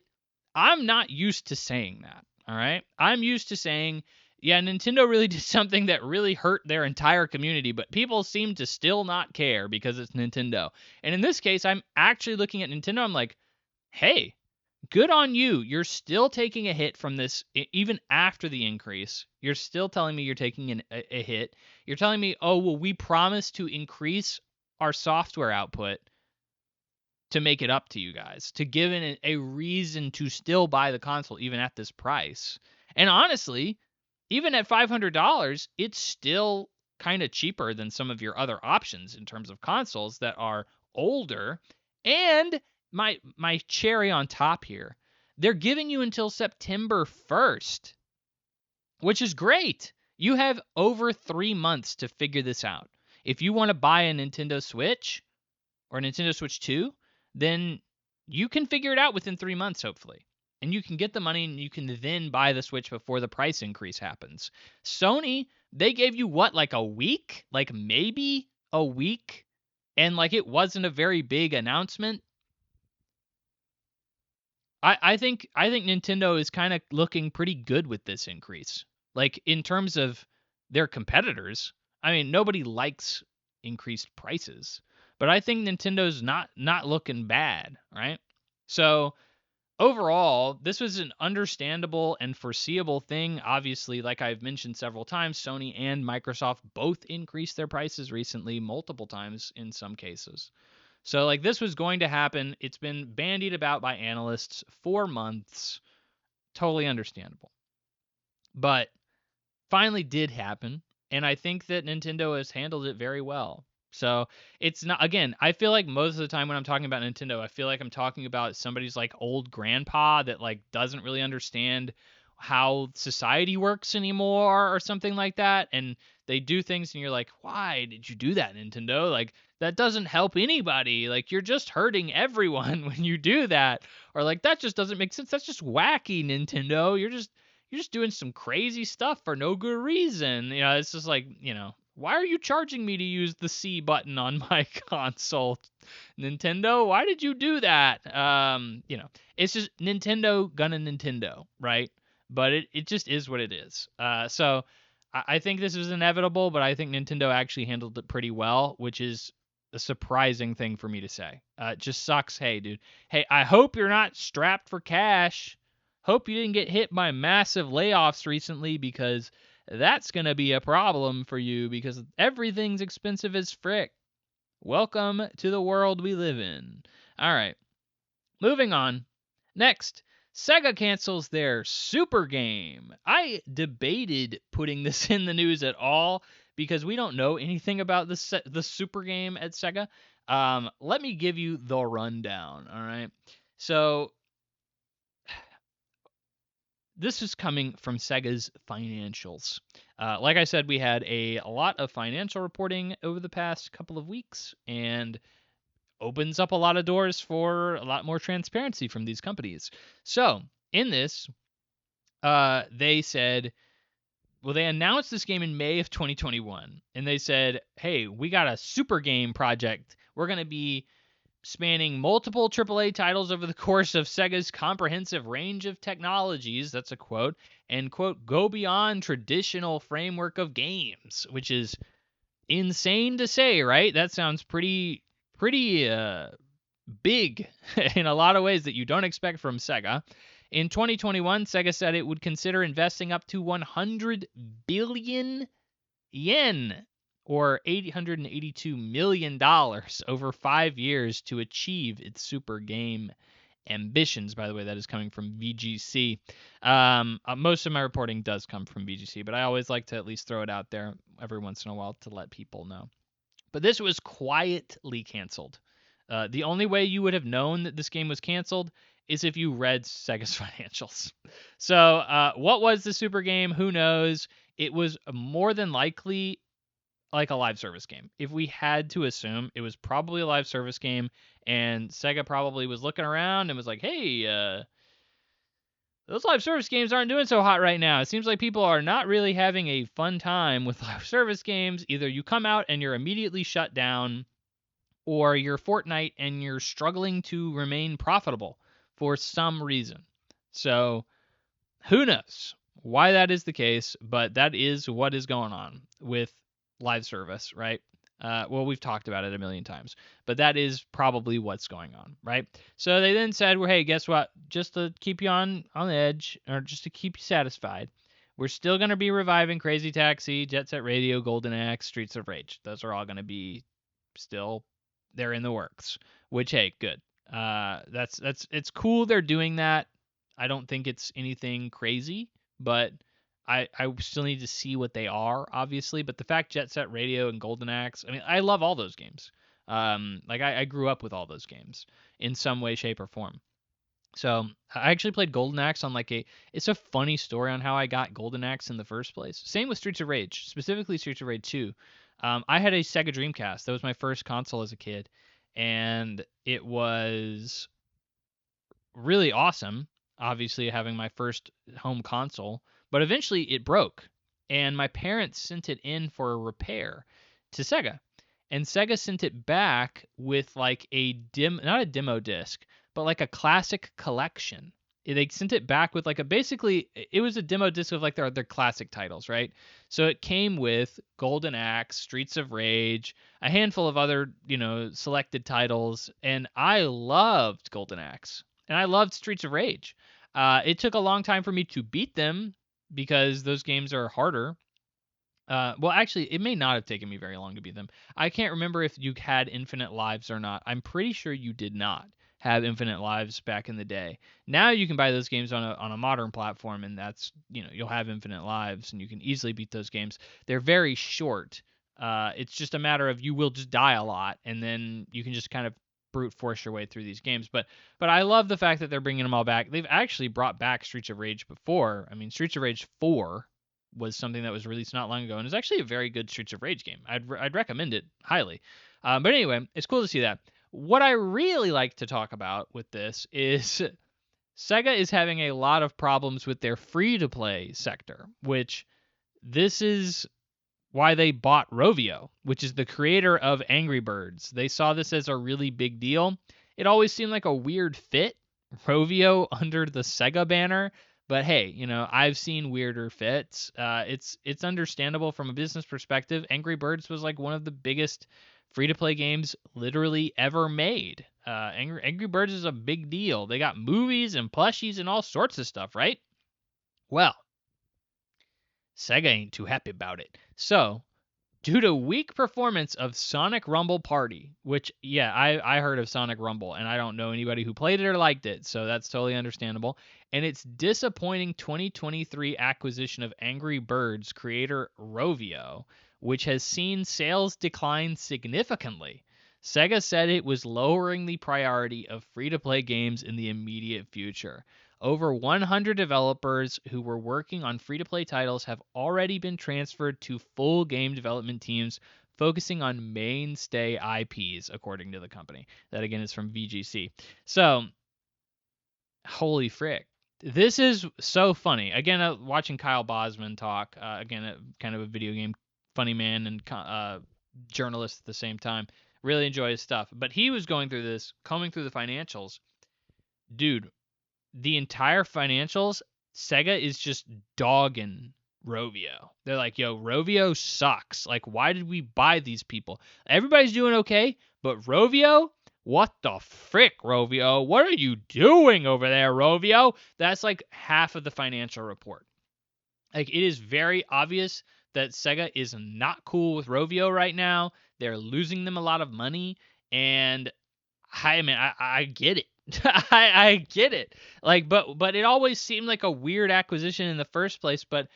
I'm not used to saying that, all right? I'm used to saying, yeah, Nintendo really did something that really hurt their entire community, but people seem to still not care because it's Nintendo. And in this case, I'm actually looking at Nintendo, I'm like, hey, good on you. You're still taking a hit from this, even after the increase. You're still telling me you're taking a hit. You're telling me, oh, well, we promised to increase our software output to make it up to you guys, to give it a reason to still buy the console even at this price. And honestly, even at $500, it's still kind of cheaper than some of your other options in terms of consoles that are older. And my cherry on top here, they're giving you until September 1st which is great. You have over 3 months to figure this out. If you want to buy a Nintendo Switch or Nintendo Switch 2, then you can figure it out within 3 months, hopefully. And you can get the money and you can then buy the Switch before the price increase happens. Sony, they gave you what, like a week? Like maybe a week? And like it wasn't a very big announcement. I think Nintendo is kind of looking pretty good with this increase. Like in terms of their competitors, I mean nobody likes increased prices, but I think Nintendo's not looking bad, right? So overall, this was an understandable and foreseeable thing. Obviously, like I've mentioned several times, Sony and Microsoft both increased their prices recently, multiple times in some cases. So like this was going to happen. It's been bandied about by analysts for months. Totally understandable. But finally did happen, and I think that Nintendo has handled it very well. So it's not, again, I feel like most of the time when I'm talking about Nintendo, I feel like I'm talking about somebody's like old grandpa that like doesn't really understand how society works anymore or something like that. And they do things and you're like, why did you do that, Nintendo? Like that doesn't help anybody. Like you're just hurting everyone when you do that. Or like that just doesn't make sense. That's just wacky, Nintendo. You're just doing some crazy stuff for no good reason. It's just like, why are you charging me to use the C button on my console? Nintendo, why did you do that? It's just Nintendo gonna Nintendo, right? But it just is what it is. So I think this was inevitable, but I think Nintendo actually handled it pretty well, which is a surprising thing for me to say. It just sucks. Hey, dude. Hey, I hope you're not strapped for cash. Hope you didn't get hit by massive layoffs recently because that's going to be a problem for you because everything's expensive as frick. Welcome to the world we live in. All right, moving on. Next, Sega cancels their Super Game. I debated putting this in the news at all because we don't know anything about the Super Game at Sega. Let me give you the rundown, all right? So this is coming from Sega's financials. Like I said, we had a lot of financial reporting over the past couple of weeks and opens up a lot of doors for a lot more transparency from these companies. So, in this, they said, well, they announced this game in May of 2021, and they said, hey, we got a super game project. We're going to be spanning multiple AAA titles over the course of Sega's comprehensive range of technologies, that's a quote, and, quote, go beyond traditional framework of games, which is insane to say, right? That sounds pretty big in a lot of ways that you don't expect from Sega. In 2021, Sega said it would consider investing up to 100 billion yen or $882 million over 5 years to achieve its super game ambitions. By the way, that is coming from VGC. Most of my reporting does come from VGC, but I always like to at least throw it out there every once in a while to let people know. But this was quietly canceled. The only way you would have known that this game was canceled is if you read Sega's financials. So what was the super game? Who knows? It was more than likely like a live service game. If we had to assume, it was probably a live service game, and Sega probably was looking around and was like, hey, those live service games aren't doing so hot right now. It seems like people are not really having a fun time with live service games. Either you come out and you're immediately shut down, or you're Fortnite and you're struggling to remain profitable for some reason. So who knows why that is the case, but that is what is going on with live service, right? Well, we've talked about it a million times, but that is probably what's going on, right? So they then said, well, hey, guess what? Just to keep you on the edge, or just to keep you satisfied, we're still going to be reviving Crazy Taxi, Jet Set Radio, Golden Axe, Streets of Rage. Those are all going to be still, they're in the works, which, hey, good. It's cool they're doing that. I don't think it's anything crazy, but I still need to see what they are, obviously. But the fact Jet Set Radio and Golden Axe, I mean, I love all those games. Like I grew up with all those games in some way, shape, or form. So I actually played Golden Axe on it's a funny story on how I got Golden Axe in the first place. Same with Streets of Rage, specifically Streets of Rage 2. I had a Sega Dreamcast. That was my first console as a kid, and it was really awesome, obviously having my first home console, but eventually it broke and my parents sent it in for a repair to Sega. And Sega sent it back with like not a demo disc, but like a classic collection. They sent it back with like basically it was a demo disc of like their classic titles, right? So it came with Golden Axe, Streets of Rage, a handful of other, selected titles, and I loved Golden Axe and I loved Streets of Rage. It took a long time for me to beat them because those games are harder. Well, actually, it may not have taken me very long to beat them. I can't remember if you had infinite lives or not. I'm pretty sure you did not have infinite lives back in the day. Now you can buy those games on a modern platform, and that's you'll have infinite lives, and you can easily beat those games. They're very short. It's just a matter of you will just die a lot, and then you can just kind of brute force your way through these games. But I love the fact that they're bringing them all back. They've actually brought back Streets of Rage before. I mean, Streets of Rage 4 was something that was released not long ago, and it's actually a very good Streets of Rage game. I'd recommend it highly. But anyway, it's cool to see that. What I really like to talk about with this is Sega is having a lot of problems with their free-to-play sector, which this is why they bought Rovio, which is the creator of Angry Birds. They saw this as a really big deal. It always seemed like a weird fit, Rovio under the Sega banner. But hey, I've seen weirder fits. It's understandable from a business perspective. Angry Birds was like one of the biggest free-to-play games literally ever made. Angry Birds is a big deal. They got movies and plushies and all sorts of stuff, right? Well, Sega ain't too happy about it. So, due to weak performance of Sonic Rumble Party, which, yeah, I heard of Sonic Rumble, and I don't know anybody who played it or liked it, so that's totally understandable. And its disappointing 2023 acquisition of Angry Birds creator Rovio, which has seen sales decline significantly. Sega said it was lowering the priority of free-to-play games in the immediate future. Over 100 developers who were working on free-to-play titles have already been transferred to full game development teams focusing on mainstay IPs, according to the company. That, again, is from VGC. So, holy frick. This is so funny. Again, watching Kyle Bosman talk, kind of a video game funny man and journalist at the same time. Really enjoy his stuff. But he was going through this, combing through the financials. Dude, the entire financials, Sega is just dogging Rovio. They're like, yo, Rovio sucks. Like, why did we buy these people? Everybody's doing okay, but Rovio? What the frick, Rovio? What are you doing over there, Rovio? That's like half of the financial report. Like, it is very obvious that Sega is not cool with Rovio right now. They're losing them a lot of money, and I get it. I get it. Like, but it always seemed like a weird acquisition in the first place. But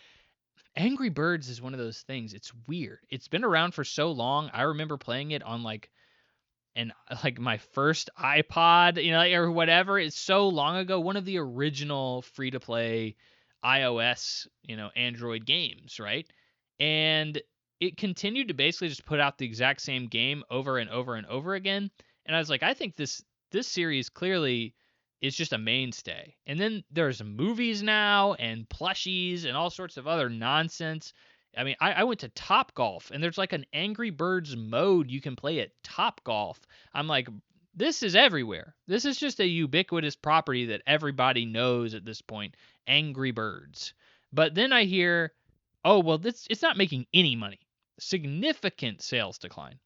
Angry Birds is one of those things. It's weird. It's been around for so long. I remember playing it on like my first iPod, or whatever. It's so long ago. One of the original free to play iOS, Android games, right? And it continued to basically just put out the exact same game over and over and over again. And I was like, I think this series clearly is just a mainstay. And then there's movies now and plushies and all sorts of other nonsense. I mean, I went to Top Golf, and there's like an Angry Birds mode you can play at Top Golf. I'm like, this is everywhere. This is just a ubiquitous property that everybody knows at this point, Angry Birds. But then I hear, oh, well, it's not making any money. Significant sales decline.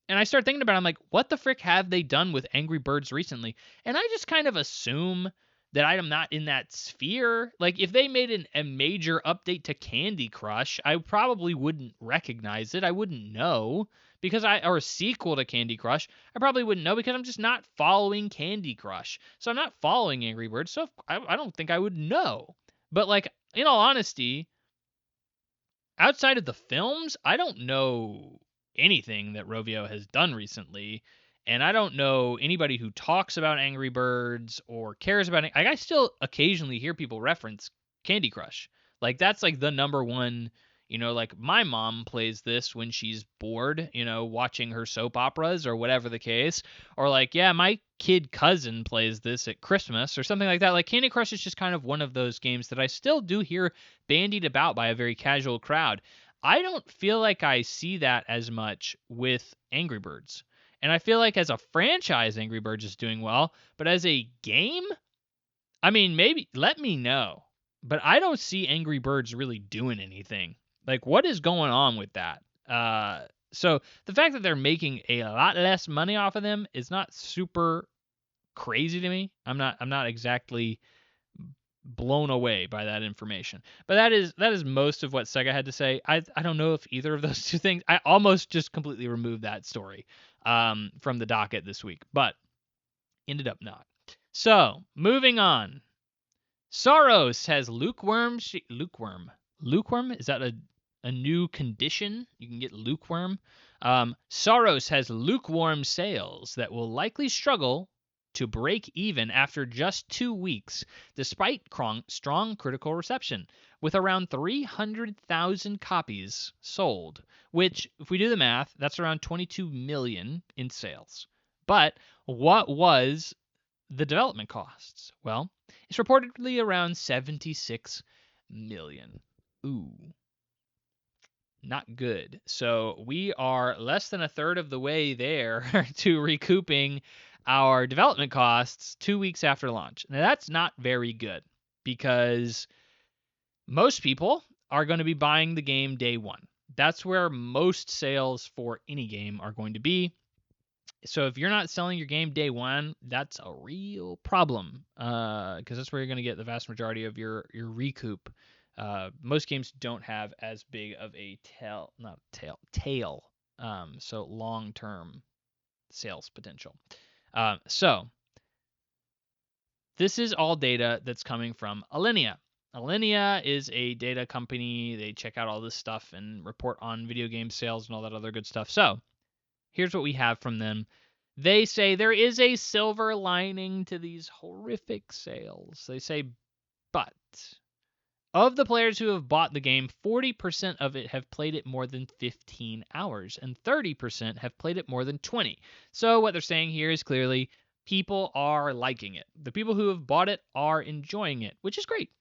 And I start thinking about it, I'm like, what the frick have they done with Angry Birds recently? And I just kind of assume that I'm not in that sphere. Like, if they made a major update to Candy Crush, I probably wouldn't recognize it. I wouldn't know or a sequel to Candy Crush, I probably wouldn't know because I'm just not following Candy Crush. So I'm not following Angry Birds, so I don't think I would know. But like, in all honesty, outside of the films, I don't know anything that Rovio has done recently. And I don't know anybody who talks about Angry Birds or cares about it. I still occasionally hear people reference Candy Crush. Like, that's like the number one, like my mom plays this when she's bored, watching her soap operas or whatever the case. Or like, yeah, my kid cousin plays this at Christmas or something like that. Like, Candy Crush is just kind of one of those games that I still do hear bandied about by a very casual crowd. I don't feel like I see that as much with Angry Birds. And I feel like as a franchise, Angry Birds is doing well, but as a game, I mean, maybe let me know. But I don't see Angry Birds really doing anything. Like, what is going on with that? So the fact that they're making a lot less money off of them is not super crazy to me. I'm not exactly blown away by that information. But that is most of what Sega had to say. I don't know if either of those two things. I almost just completely removed that story from the docket this week, but ended up not. So moving on. Saros has lukewarm. Lukewarm? Is that a new condition? You can get lukewarm. Saros has lukewarm sales that will likely struggle to break even after just 2 weeks, despite strong critical reception, with around 300,000 copies sold, which, if we do the math, that's around 22 million in sales. But what was the development costs? Well, it's reportedly around 76 million. Ooh. Not good. So we are less than a third of the way there to recouping our development costs 2 weeks after launch. Now, that's not very good because most people are going to be buying the game day one. That's where most sales for any game are going to be. So if you're not selling your game day one, that's a real problem because that's where you're going to get the vast majority of your recoup. Most games don't have as big of a tail, so long-term sales potential. So this is all data that's coming from Alinea. Alinea is a data company. They check out all this stuff and report on video game sales and all that other good stuff. So here's what we have from them. They say there is a silver lining to these horrific sales. They say, but of the players who have bought the game, 40% of it have played it more than 15 hours, and 30% have played it more than 20. So what they're saying here is clearly people are liking it. The people who have bought it are enjoying it, which is great.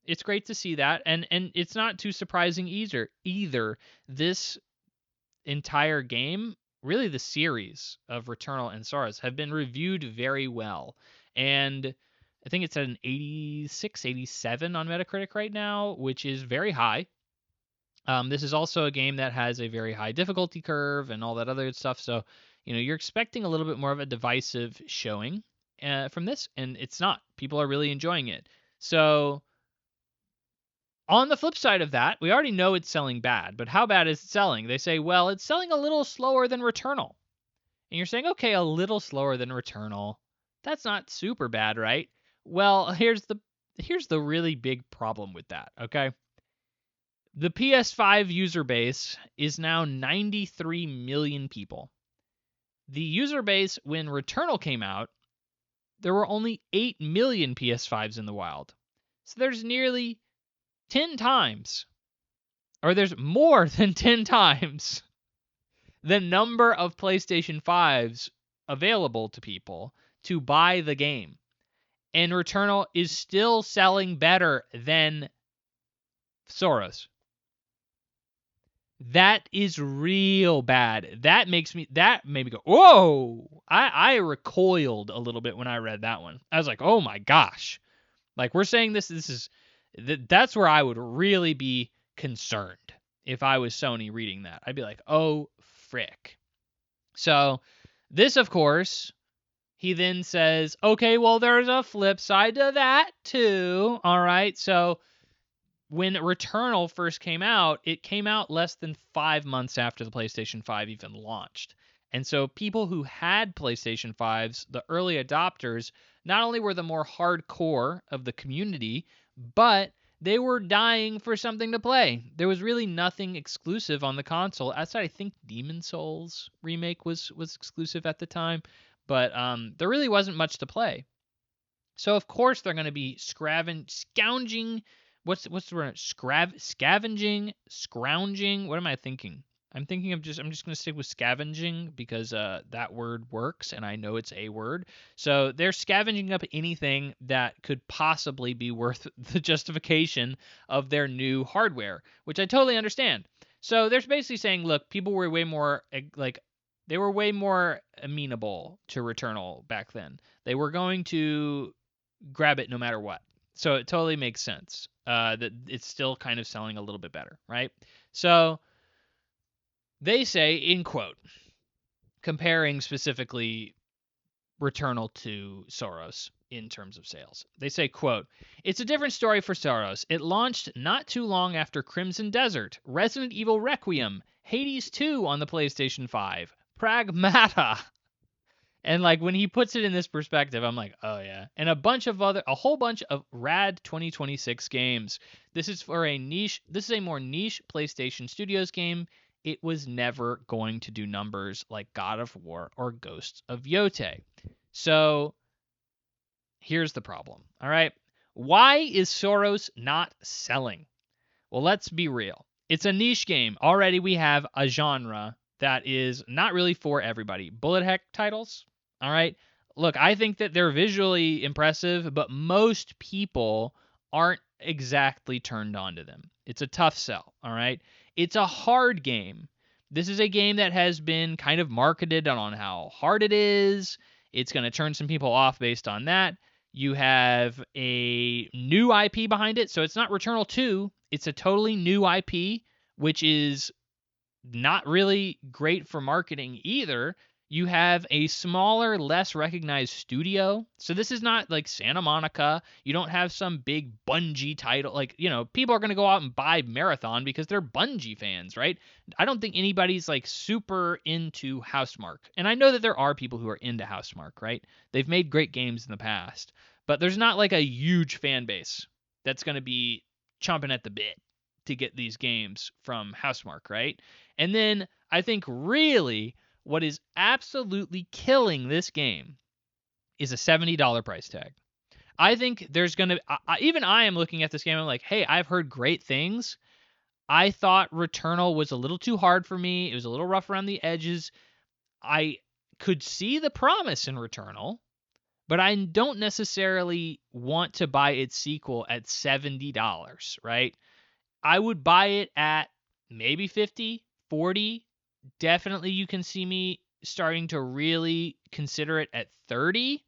It's great to see that, and it's not too surprising either. This entire game, really the series of Returnal and Saros, have been reviewed very well. And I think it's at an 86, 87 on Metacritic right now, which is very high. This is also a game that has a very high difficulty curve and all that other stuff. So, you're expecting a little bit more of a divisive showing from this, and it's not. People are really enjoying it. So, on the flip side of that, we already know it's selling bad, but how bad is it selling? They say, well, it's selling a little slower than Returnal. And you're saying, okay, a little slower than Returnal. That's not super bad, right? Well, here's the really big problem with that, okay? The PS5 user base is now 93 million people. The user base when Returnal came out, there were only 8 million PS5s in the wild. So there's nearly 10 times, or there's more than 10 times the number of PlayStation 5s available to people to buy the game. And Returnal is still selling better than Saros. That is real bad. That made me go, whoa! I recoiled a little bit when I read that one. I was like, oh my gosh. Like, we're saying this is, that's where I would really be concerned if I was Sony reading that. I'd be like, oh, frick. So this, of course, he then says, okay, well, there's a flip side to that too. All right. So when Returnal first came out, it came out less than 5 months after the PlayStation 5 even launched. And so people who had PlayStation 5s, the early adopters, not only were the more hardcore of the community, but they were dying for something to play. There was really nothing exclusive on the console. Outside, I think Demon Souls remake was exclusive at the time, but there really wasn't much to play. So of course they're going to be scounging. What's the word? Scavenging, scrounging. What am I thinking? I'm just going to stick with scavenging because that word works and I know it's a word. So they're scavenging up anything that could possibly be worth the justification of their new hardware, which I totally understand. So they're basically saying, look, people were way more they were way more amenable to Returnal back then. They were going to grab it no matter what. So it totally makes sense that it's still kind of selling a little bit better, right? So they say, in quote, comparing specifically Returnal to Saros in terms of sales. They say, quote, "It's a different story for Saros. It launched not too long after Crimson Desert, Resident Evil Requiem, Hades 2 on the PlayStation 5, Pragmata." And like when he puts it in this perspective, I'm like, oh yeah. And a whole bunch of rad 2026 games. This is a more niche PlayStation Studios game. It was never going to do numbers like God of War or Ghosts of Yotei. So here's the problem. All right. Why is Saros not selling? Well, let's be real. It's a niche game. Already we have a genre that is not really for everybody. Bullet heck titles. All right. Look, I think that they're visually impressive, but most people aren't exactly turned on to them. It's a tough sell. All right. It's a hard game. This is a game that has been kind of marketed on how hard it is. It's going to turn some people off based on that. You have a new IP behind it. So it's not Returnal 2. It's a totally new IP, which is not really great for marketing either. You have a smaller, less recognized studio. So this is not like Santa Monica. You don't have some big Bungie title. Like, people are going to go out and buy Marathon because they're Bungie fans, right? I don't think anybody's like super into Housemarque. And I know that there are people who are into Housemarque, right? They've made great games in the past. But there's not like a huge fan base that's going to be chomping at the bit to get these games from Housemarque, right? And then I think really what is absolutely killing this game is a $70 price tag. I think there's going to even I am looking at this game, I'm like, hey, I've heard great things. I thought Returnal was a little too hard for me. It was a little rough around the edges. I could see the promise in Returnal, but I don't necessarily want to buy its sequel at $70, right? I would buy it at maybe 50, 40. Definitely you can see me starting to really consider it at 30.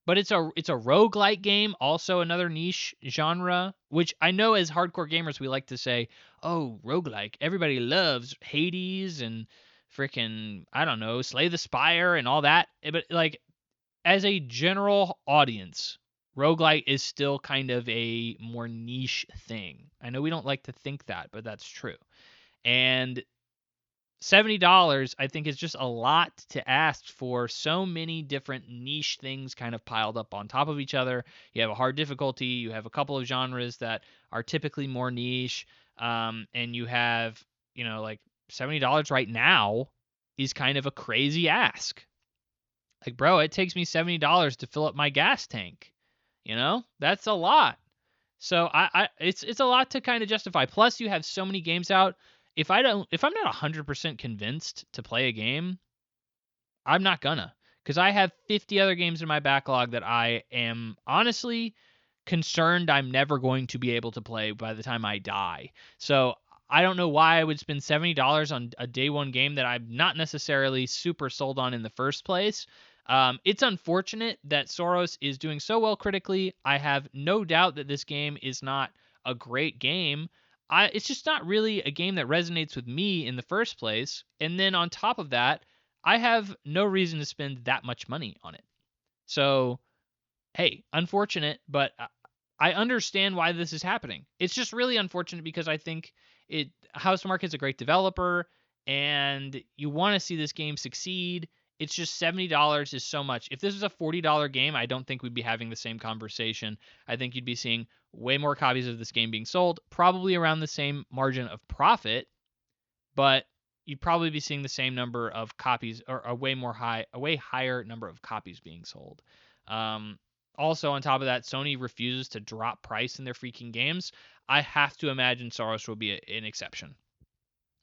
But it's a roguelike game, also another niche genre, which I know as hardcore gamers we like to say, oh, roguelike. Everybody loves Hades and freaking, I don't know, Slay the Spire and all that. But like as a general audience, roguelike is still kind of a more niche thing. I know we don't like to think that, but that's true. And $70, I think, is just a lot to ask for so many different niche things kind of piled up on top of each other. You have a hard difficulty. You have a couple of genres that are typically more niche. And you have, like $70 right now is kind of a crazy ask. Like, bro, it takes me $70 to fill up my gas tank. That's a lot. So it's a lot to kind of justify. Plus, you have so many games out. If I'm not 100% convinced to play a game, I'm not gonna, because I have 50 other games in my backlog that I am honestly concerned I'm never going to be able to play by the time I die. So I don't know why I would spend $70 on a day one game that I'm not necessarily super sold on in the first place. It's unfortunate that Saros is doing so well critically. I have no doubt that this game is not a great game. It's just not really a game that resonates with me in the first place. And then on top of that, I have no reason to spend that much money on it. So, hey, unfortunate, but I understand why this is happening. It's just really unfortunate because I think Housemarque is a great developer and you want to see this game succeed. It's just $70 is so much. If this was a $40 game, I don't think we'd be having the same conversation. I think you'd be seeing way more copies of this game being sold, probably around the same margin of profit, but you'd probably be seeing the same number of copies, or a way higher number of copies being sold. Also, on top of that, Sony refuses to drop price in their freaking games. I have to imagine Saros will be an exception.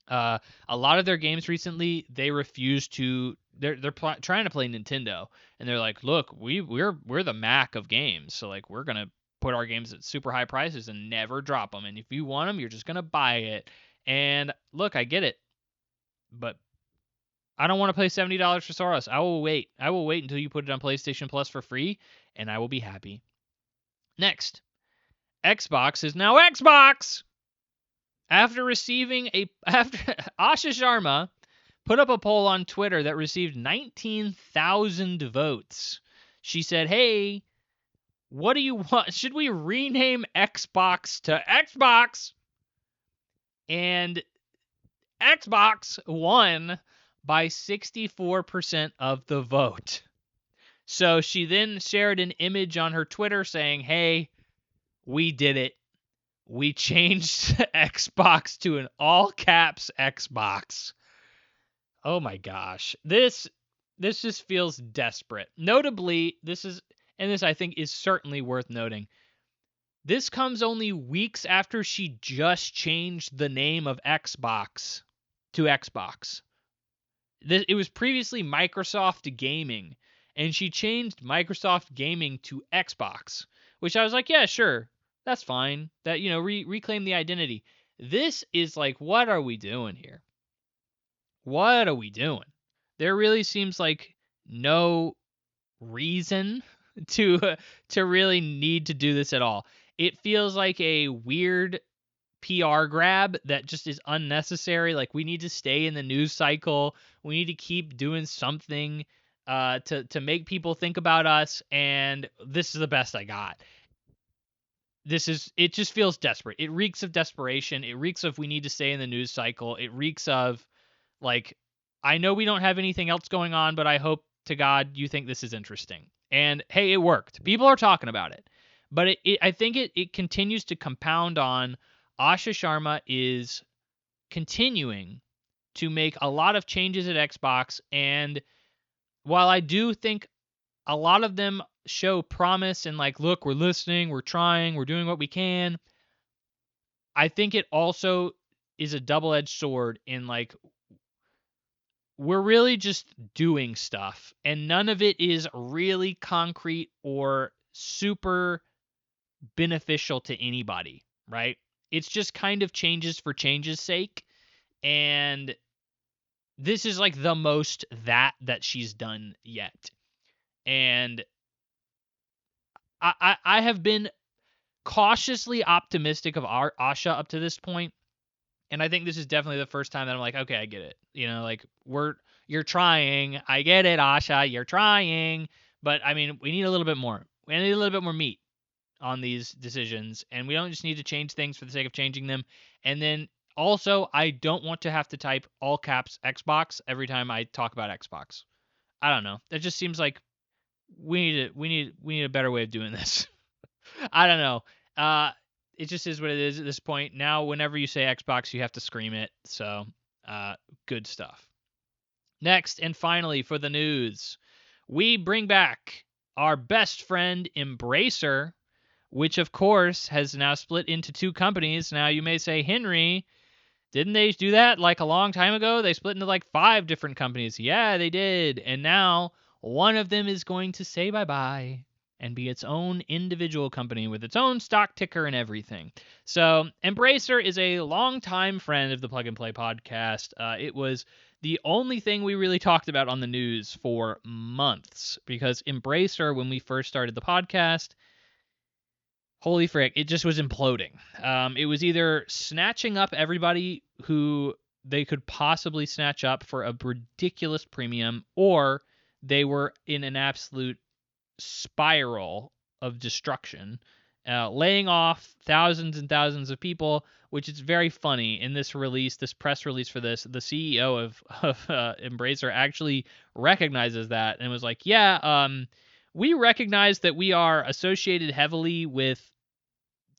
A lot of their games recently, they refuse to. They're trying to play Nintendo, and they're like, look, we're the Mac of games, so like we're gonna put our games at super high prices and never drop them. And if you want them, you're just gonna buy it. And look, I get it, but I don't want to pay $70 for Saros. I will wait. I will wait until you put it on PlayStation Plus for free, and I will be happy. Next, Xbox is now Xbox. After Asha Sharma put up a poll on Twitter that received 19,000 votes. She said, "Hey, what do you want? Should we rename Xbox to Xbox?" And Xbox won by 64% of the vote. So she then shared an image on her Twitter saying, "Hey, we did it. We changed Xbox to an all caps Xbox." Oh my gosh. This just feels desperate. Notably, this I think is certainly worth noting. This comes only weeks after she just changed the name of Xbox to Xbox. It was previously Microsoft Gaming, and she changed Microsoft Gaming to Xbox, which I was like, yeah, sure. That's fine. That, reclaim the identity. This is like, what are we doing here? What are we doing? There really seems like no reason to really need to do this at all. It feels like a weird PR grab that just is unnecessary. Like, we need to stay in the news cycle. We need to keep doing something to make people think about us, and this is the best I got. It just feels desperate. It reeks of desperation. It reeks of we need to stay in the news cycle. It reeks of, like, I know we don't have anything else going on, but I hope to God you think this is interesting. And hey, it worked. People are talking about it. But I think it continues to compound on Asha Sharma is continuing to make a lot of changes at Xbox. And while I do think a lot of them show promise and like, look, we're listening, we're trying, we're doing what we can, I think it also is a double-edged sword in like, we're really just doing stuff, and none of it is really concrete or super beneficial to anybody, right? It's just kind of changes for change's sake, and this is like the most that she's done yet. And I have been cautiously optimistic of Asha up to this point. And I think this is definitely the first time that I'm like, okay, I get it. Like, you're trying. I get it, Asha. You're trying. But, I mean, we need a little bit more. We need a little bit more meat on these decisions. And we don't just need to change things for the sake of changing them. And then also, I don't want to have to type all caps Xbox every time I talk about Xbox. I don't know. That just seems like we need a better way of doing this. I don't know. It just is what it is at this point. Now, whenever you say Xbox, you have to scream it. So, good stuff. Next, and finally, for the news, we bring back our best friend, Embracer, which, of course, has now split into two companies. Now, you may say, Henry, didn't they do that like a long time ago? They split into like 5 different companies. Yeah, they did. And now, one of them is going to say bye-bye and be its own individual company with its own stock ticker and everything. So Embracer is a longtime friend of the Plug and Play podcast. It was the only thing we really talked about on the news for months, because Embracer, when we first started the podcast, holy frick, it just was imploding. It was either snatching up everybody who they could possibly snatch up for a ridiculous premium, or they were in an absolute spiral of destruction, laying off thousands and thousands of people, which is very funny. In this release, this press release for this, the CEO of Embracer actually recognizes that and was like, yeah, we recognize that we are associated heavily with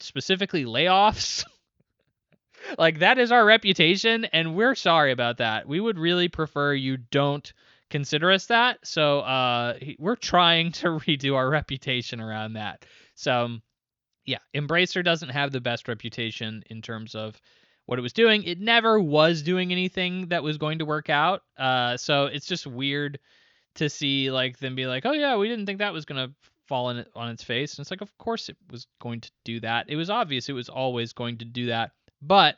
specifically layoffs. Like, that is our reputation, and we're sorry about that. We would really prefer you don't consider us that. So we're trying to redo our reputation around that. So yeah, Embracer doesn't have the best reputation in terms of what it was doing. It never was doing anything that was going to work out. So it's just weird to see like them be like, oh yeah, we didn't think that was gonna fall in on its face. And it's like, of course it was going to do that. It was obvious it was always going to do that. But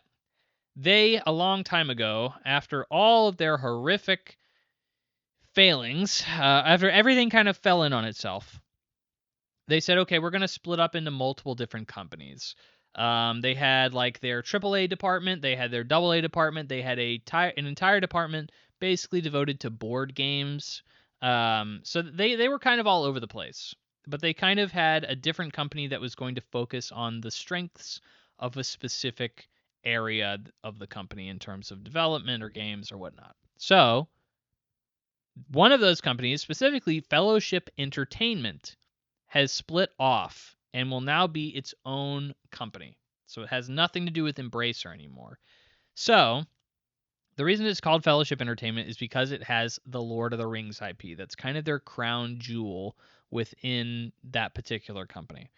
they, a long time ago, after all of their horrific failings, after everything kind of fell in on itself, they said, okay, we're going to split up into multiple different companies. They had like their AAA department, they had their AA department, they had an entire department basically devoted to board games. So they were kind of all over the place, but they kind of had a different company that was going to focus on the strengths of a specific area of the company in terms of development or games or whatnot. So one of those companies, specifically Fellowship Entertainment, has split off and will now be its own company. So it has nothing to do with Embracer anymore. So the reason it's called Fellowship Entertainment is because it has the Lord of the Rings IP. That's kind of their crown jewel within that particular company.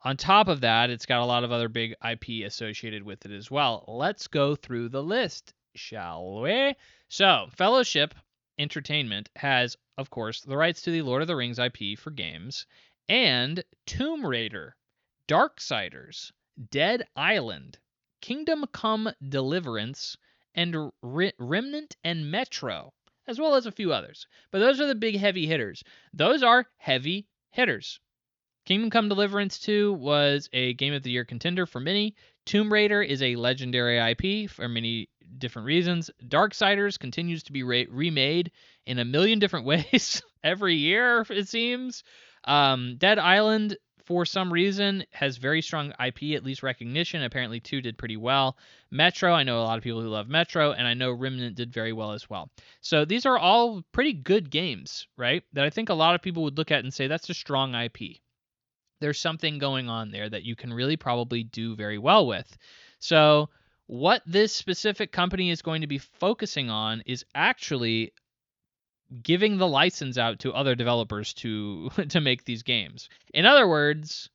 On top of that, it's got a lot of other big IP associated with it as well. Let's go through the list, shall we? So, Fellowship Entertainment has, of course, the rights to the Lord of the Rings IP for games, and Tomb Raider, Darksiders, Dead Island, Kingdom Come Deliverance, and Remnant and Metro, as well as a few others. But those are the big heavy hitters. Those are heavy hitters. Kingdom Come Deliverance 2 was a Game of the Year contender for many. Tomb Raider is a legendary IP for many different reasons. Darksiders continues to be remade in a million different ways every year, it seems. Dead Island, for some reason, has very strong IP, at least recognition. Apparently 2 did pretty well. Metro, I know a lot of people who love Metro, and I know Remnant did very well as well. So these are all pretty good games, right? That I think a lot of people would look at and say, that's a strong IP. There's something going on there that you can really probably do very well with. So what this specific company is going to be focusing on is actually giving the license out to other developers to make these games. In other words,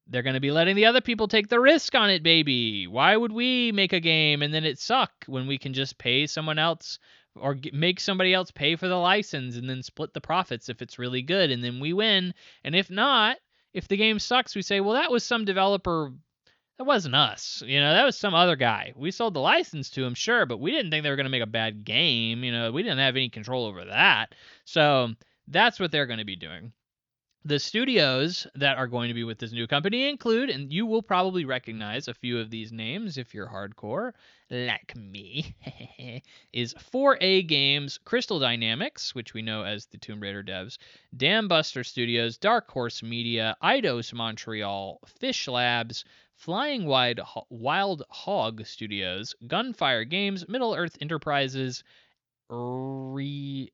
they're going to be letting the other people take the risk on it, baby. Why would we make a game and then it suck when we can just pay someone else or make somebody else pay for the license and then split the profits if it's really good and then we win? And if not, if the game sucks, we say, well, that was some developer. That wasn't us. That was some other guy. We sold the license to him, sure, but we didn't think they were going to make a bad game. We didn't have any control over that. So that's what they're going to be doing. The studios that are going to be with this new company include, and you will probably recognize a few of these names if you're hardcore, like me, is 4A Games, Crystal Dynamics, which we know as the Tomb Raider devs, Dam Buster Studios, Dark Horse Media, Eidos Montreal, Fish Labs, Flying Wild Hog Studios, Gunfire Games, Middle Earth Enterprises, Red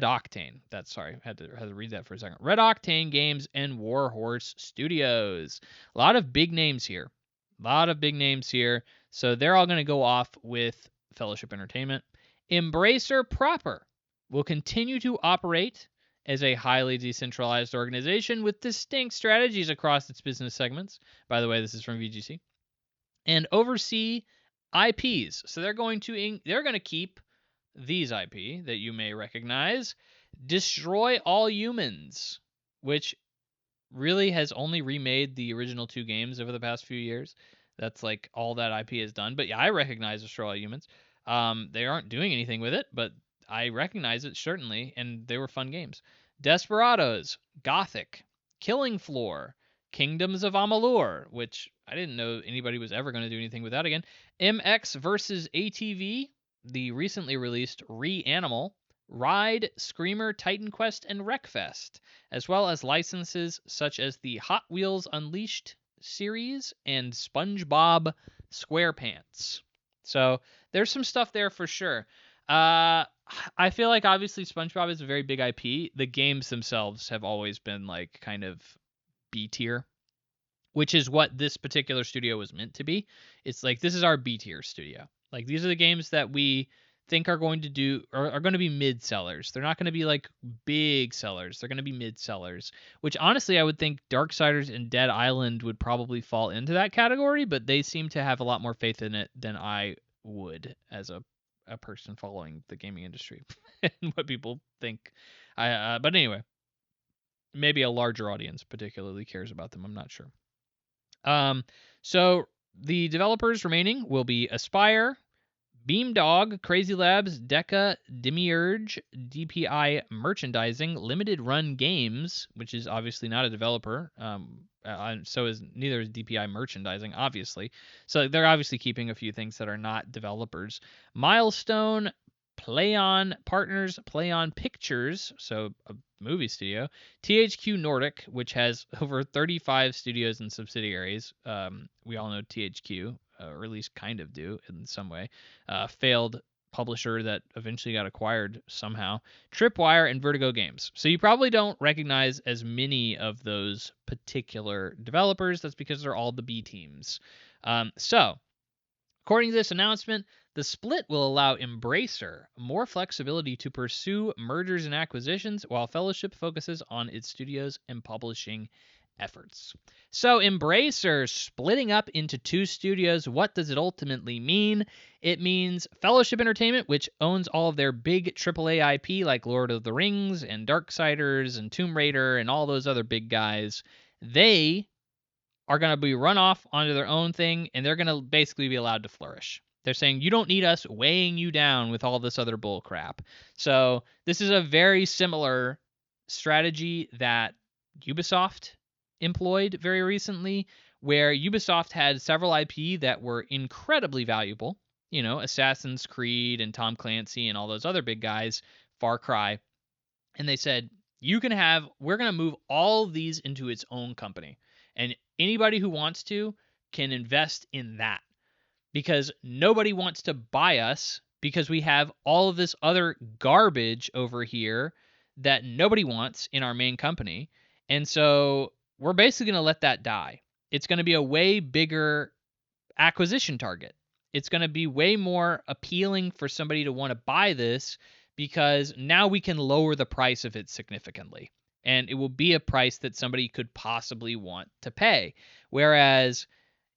Octane. Had to read that for a second. Red Octane Games and Warhorse Studios. A lot of big names here. So they're all going to go off with Fellowship Entertainment. Embracer proper will continue to operate as a highly decentralized organization with distinct strategies across its business segments. By the way, this is from VGC. And oversee IPs. So they're going to keep these IP that you may recognize. Destroy All Humans, which really has only remade the original 2 games over the past few years. That's like all that IP has done. But yeah, I recognize Destroy All Humans. They aren't doing anything with it, but I recognize it certainly, and they were fun games. Desperados, Gothic, Killing Floor, Kingdoms of Amalur, which I didn't know anybody was ever going to do anything with that again. MX versus ATV, the recently released Reanimal, Ride, Screamer, Titan Quest, and Wreckfest, as well as licenses such as the Hot Wheels Unleashed series and SpongeBob SquarePants. So there's some stuff there for sure. I feel like obviously SpongeBob is a very big IP. The games themselves have always been like kind of B tier, which is what this particular studio was meant to be. It's like this is our B tier studio. Like these are the games that we think are going to do or are going to be mid sellers. They're not going to be like big sellers. They're going to be mid sellers, which honestly I would think Darksiders and Dead Island would probably fall into that category, but they seem to have a lot more faith in it than I would as a person following the gaming industry and what people think. But anyway, maybe a larger audience particularly cares about them. I'm not sure. So the developers remaining will be Aspire, Beamdog, Crazy Labs, Deca, Demiurge, DPI Merchandising, Limited Run Games, which is obviously not a developer. So is neither is DPI Merchandising, obviously. So they're obviously keeping a few things that are not developers. Milestone, PlayOn Partners, PlayOn Pictures, so a movie studio, THQ Nordic, which has over 35 studios and subsidiaries. We all know THQ, or at least kind of do in some way. Failed publisher that eventually got acquired somehow. Tripwire and Vertigo Games. So you probably don't recognize as many of those particular developers. That's because they're all the B teams. So according to this announcement, the split will allow Embracer more flexibility to pursue mergers and acquisitions while Fellowship focuses on its studios and publishing efforts. So Embracer splitting up into two studios, what does it ultimately mean? It means Fellowship Entertainment, which owns all of their big AAA IP like Lord of the Rings and Darksiders and Tomb Raider and all those other big guys, they are going to be run off onto their own thing, and they're going to basically be allowed to flourish. They're saying, you don't need us weighing you down with all this other bull crap. So this is a very similar strategy that Ubisoft employed very recently, where Ubisoft had several IP that were incredibly valuable. You know, Assassin's Creed and Tom Clancy and all those other big guys, Far Cry. And they said, we're going to move all of these into its own company. And anybody who wants to can invest in that, because nobody wants to buy us because we have all of this other garbage over here that nobody wants in our main company. And so we're basically going to let that die. It's going to be a way bigger acquisition target. It's going to be way more appealing for somebody to want to buy this because now we can lower the price of it significantly. And it will be a price that somebody could possibly want to pay. Whereas,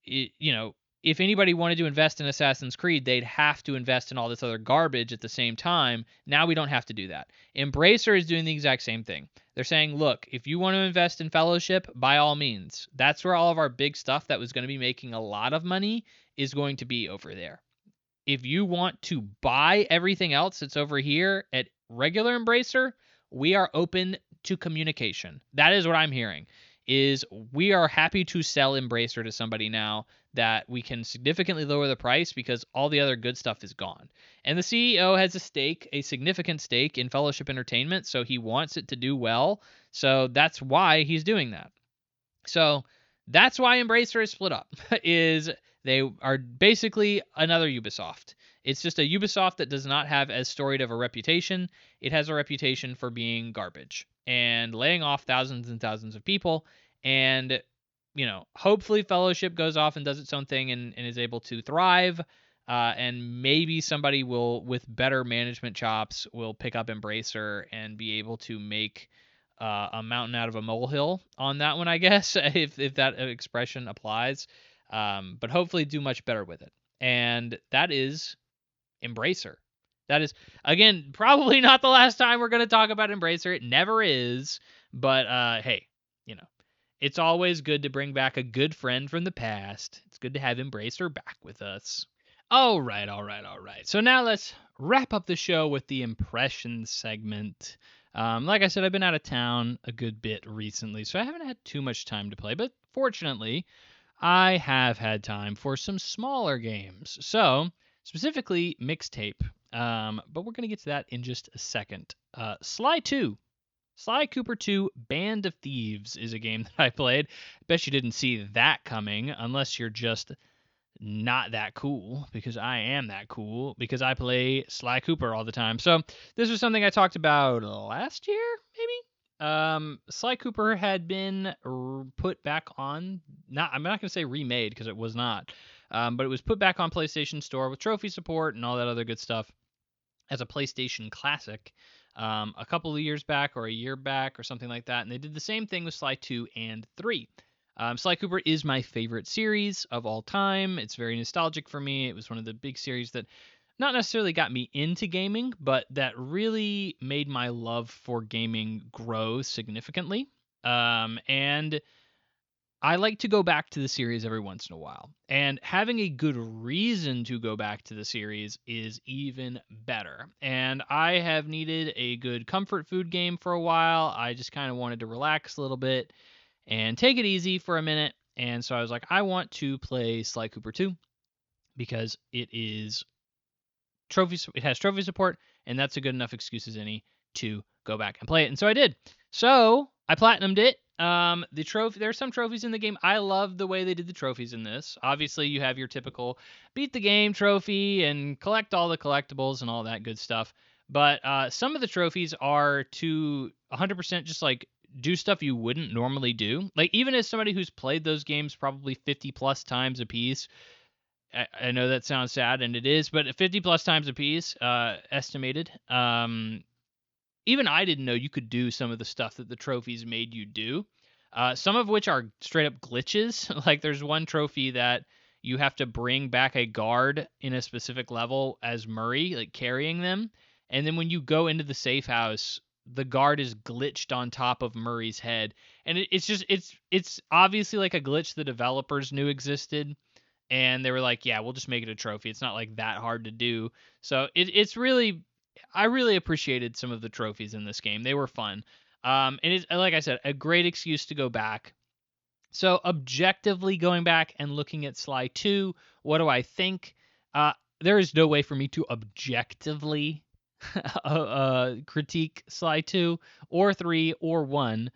if anybody wanted to invest in Assassin's Creed, they'd have to invest in all this other garbage at the same time. Now we don't have to do that. Embracer is doing the exact same thing. They're saying, look, if you want to invest in Fellowship, by all means. That's where all of our big stuff that was going to be making a lot of money is going to be over there. If you want to buy everything else that's over here at regular Embracer, we are open to communication. That is what I'm hearing, is we are happy to sell Embracer to somebody now that we can significantly lower the price because all the other good stuff is gone. And the CEO has a significant stake in Fellowship Entertainment, so he wants it to do well. So that's why he's doing that. So that's why Embracer is split up, is they are basically another Ubisoft. It's just a Ubisoft that does not have as storied of a reputation. It has a reputation for being garbage and laying off thousands and thousands of people. And, hopefully Fellowship goes off and does its own thing and is able to thrive. And maybe somebody with better management chops, will pick up Embracer and be able to make a mountain out of a molehill on that one, I guess, if that expression applies. But hopefully do much better with it. And that is Embracer. That is, again, probably not the last time we're going to talk about Embracer. It never is. But hey, it's always good to bring back a good friend from the past. It's good to have Embracer back with us. All right. So now let's wrap up the show with the impressions segment. Like I said, I've been out of town a good bit recently, so I haven't had too much time to play. But fortunately, I have had time for some smaller games. So, specifically, Mixtape. But we're going to get to that in just a second. Sly Cooper 2 Band of Thieves is a game that I played. Bet you didn't see that coming unless you're just not that cool, because I am that cool, because I play Sly Cooper all the time. So this was something I talked about last year, maybe. Sly Cooper had been put back on. I'm not going to say remade because it was not, but it was put back on PlayStation Store with trophy support and all that other good stuff as a PlayStation Classic. A couple of years back, or a year back, or something like that, and they did the same thing with Sly 2 and 3. Sly Cooper is my favorite series of all time. It's very nostalgic for me. It was one of the big series that not necessarily got me into gaming, but that really made my love for gaming grow significantly. And I like to go back to the series every once in a while. And having a good reason to go back to the series is even better. And I have needed a good comfort food game for a while. I just kind of wanted to relax a little bit and take it easy for a minute. And so I was like, I want to play Sly Cooper 2 because it has trophy support, and that's a good enough excuse as any to go back and play it. And so I did. So I platinumed it. There are some trophies in the game. I love the way they did the trophies in this. Obviously, you have your typical beat the game trophy and collect all the collectibles and all that good stuff. But some of the trophies are to 100% just like do stuff you wouldn't normally do. Like, even as somebody who's played those games probably 50 plus times a piece, I know that sounds sad, and it is, but 50 plus times a piece, estimated. Even I didn't know you could do some of the stuff that the trophies made you do. Some of which are straight up glitches. Like, there's one trophy that you have to bring back a guard in a specific level as Murray, like carrying them. And then when you go into the safe house, the guard is glitched on top of Murray's head. And it's obviously like a glitch the developers knew existed. And they were like, yeah, we'll just make it a trophy. It's not like that hard to do. So it's really, I really appreciated some of the trophies in this game. They were fun. And it's, like I said, a great excuse to go back. So objectively going back and looking at Sly 2, what do I think? There is no way for me to objectively critique Sly 2 or 3 or 1,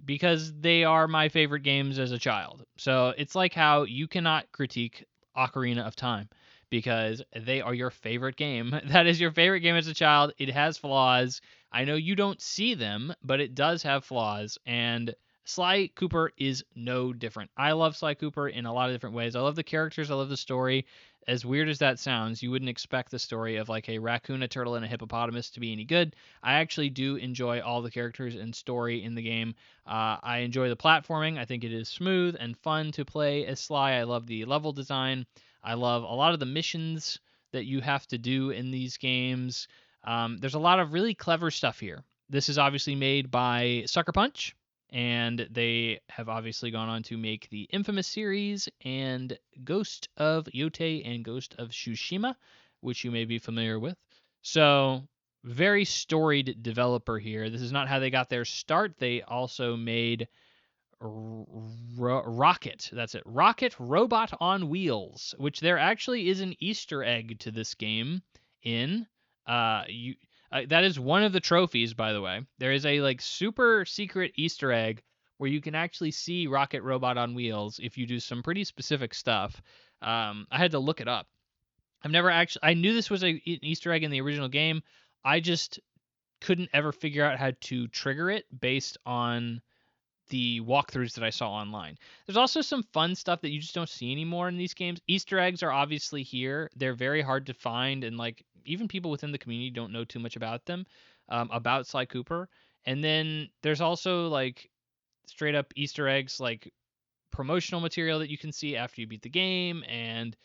because they are my favorite games as a child. So it's like how you cannot critique Ocarina of Time because they are your favorite game. That is your favorite game as a child. It has flaws. I know you don't see them, but it does have flaws, and Sly Cooper is no different. I love Sly Cooper in a lot of different ways. I love the characters. I love the story. As weird as that sounds, you wouldn't expect the story of like a raccoon, a turtle, and a hippopotamus to be any good. I actually do enjoy all the characters and story in the game. I enjoy the platforming. I think it is smooth and fun to play as Sly. I love the level design. I love a lot of the missions that you have to do in these games. There's a lot of really clever stuff here. This is obviously made by Sucker Punch, and they have obviously gone on to make the Infamous series and Ghost of Yote and Ghost of Tsushima, which you may be familiar with. So, very storied developer here. This is not how they got their start. They also made Rocket. That's it. Rocket Robot on Wheels, which there actually is an Easter egg to this game in. That is one of the trophies, by the way. There is a like super secret Easter egg where you can actually see Rocket Robot on Wheels if you do some pretty specific stuff. I had to look it up. I knew this was an Easter egg in the original game. I just couldn't ever figure out how to trigger it based on the walkthroughs that I saw online. There's also some fun stuff that you just don't see anymore in these games. Easter eggs are obviously here. They're very hard to find, and like even people within the community don't know too much about them, about Sly Cooper. And then there's also like straight up Easter eggs, like promotional material that you can see after you beat the game, and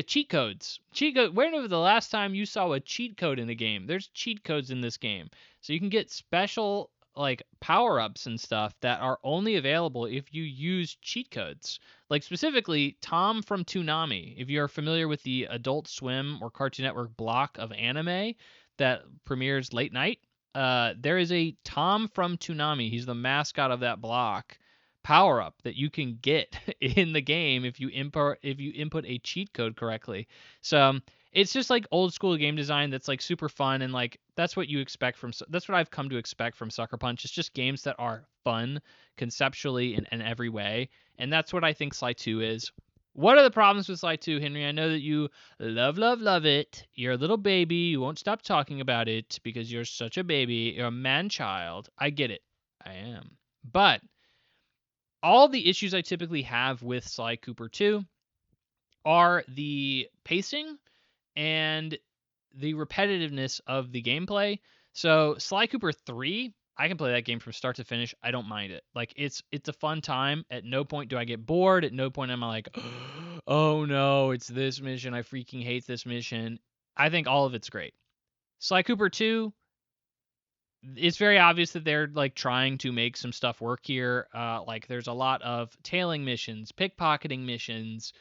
cheat codes. When was the last time you saw a cheat code in a game? There's cheat codes in this game, so you can get special like power-ups and stuff that are only available if you use cheat codes. Like specifically Tom from Toonami. If you're familiar with the Adult Swim or Cartoon Network block of anime that premieres late night, there is a Tom from Toonami. He's the mascot of that block, power up that you can get in the game if you input a cheat code correctly. So it's just like old school game design that's like super fun, and like that's what you expect from that's what I've come to expect from Sucker Punch. It's just games that are fun conceptually in every way, and that's what I think Sly 2 is. What are the problems with Sly 2, Henry? I know that you love it. You're a little baby. You won't stop talking about it because you're such a baby. You're a man child. I get it. I am. But all the issues I typically have with Sly Cooper 2 are the pacing and the repetitiveness of the gameplay. So Sly Cooper 3, I can play that game from start to finish. I don't mind it. Like it's a fun time. At no point do I get bored. At no point am I like, oh no, it's this mission. I freaking hate this mission. I think all of it's great. Sly Cooper 2, it's very obvious that they're like trying to make some stuff work here. Like there's a lot of tailing missions, pickpocketing missions,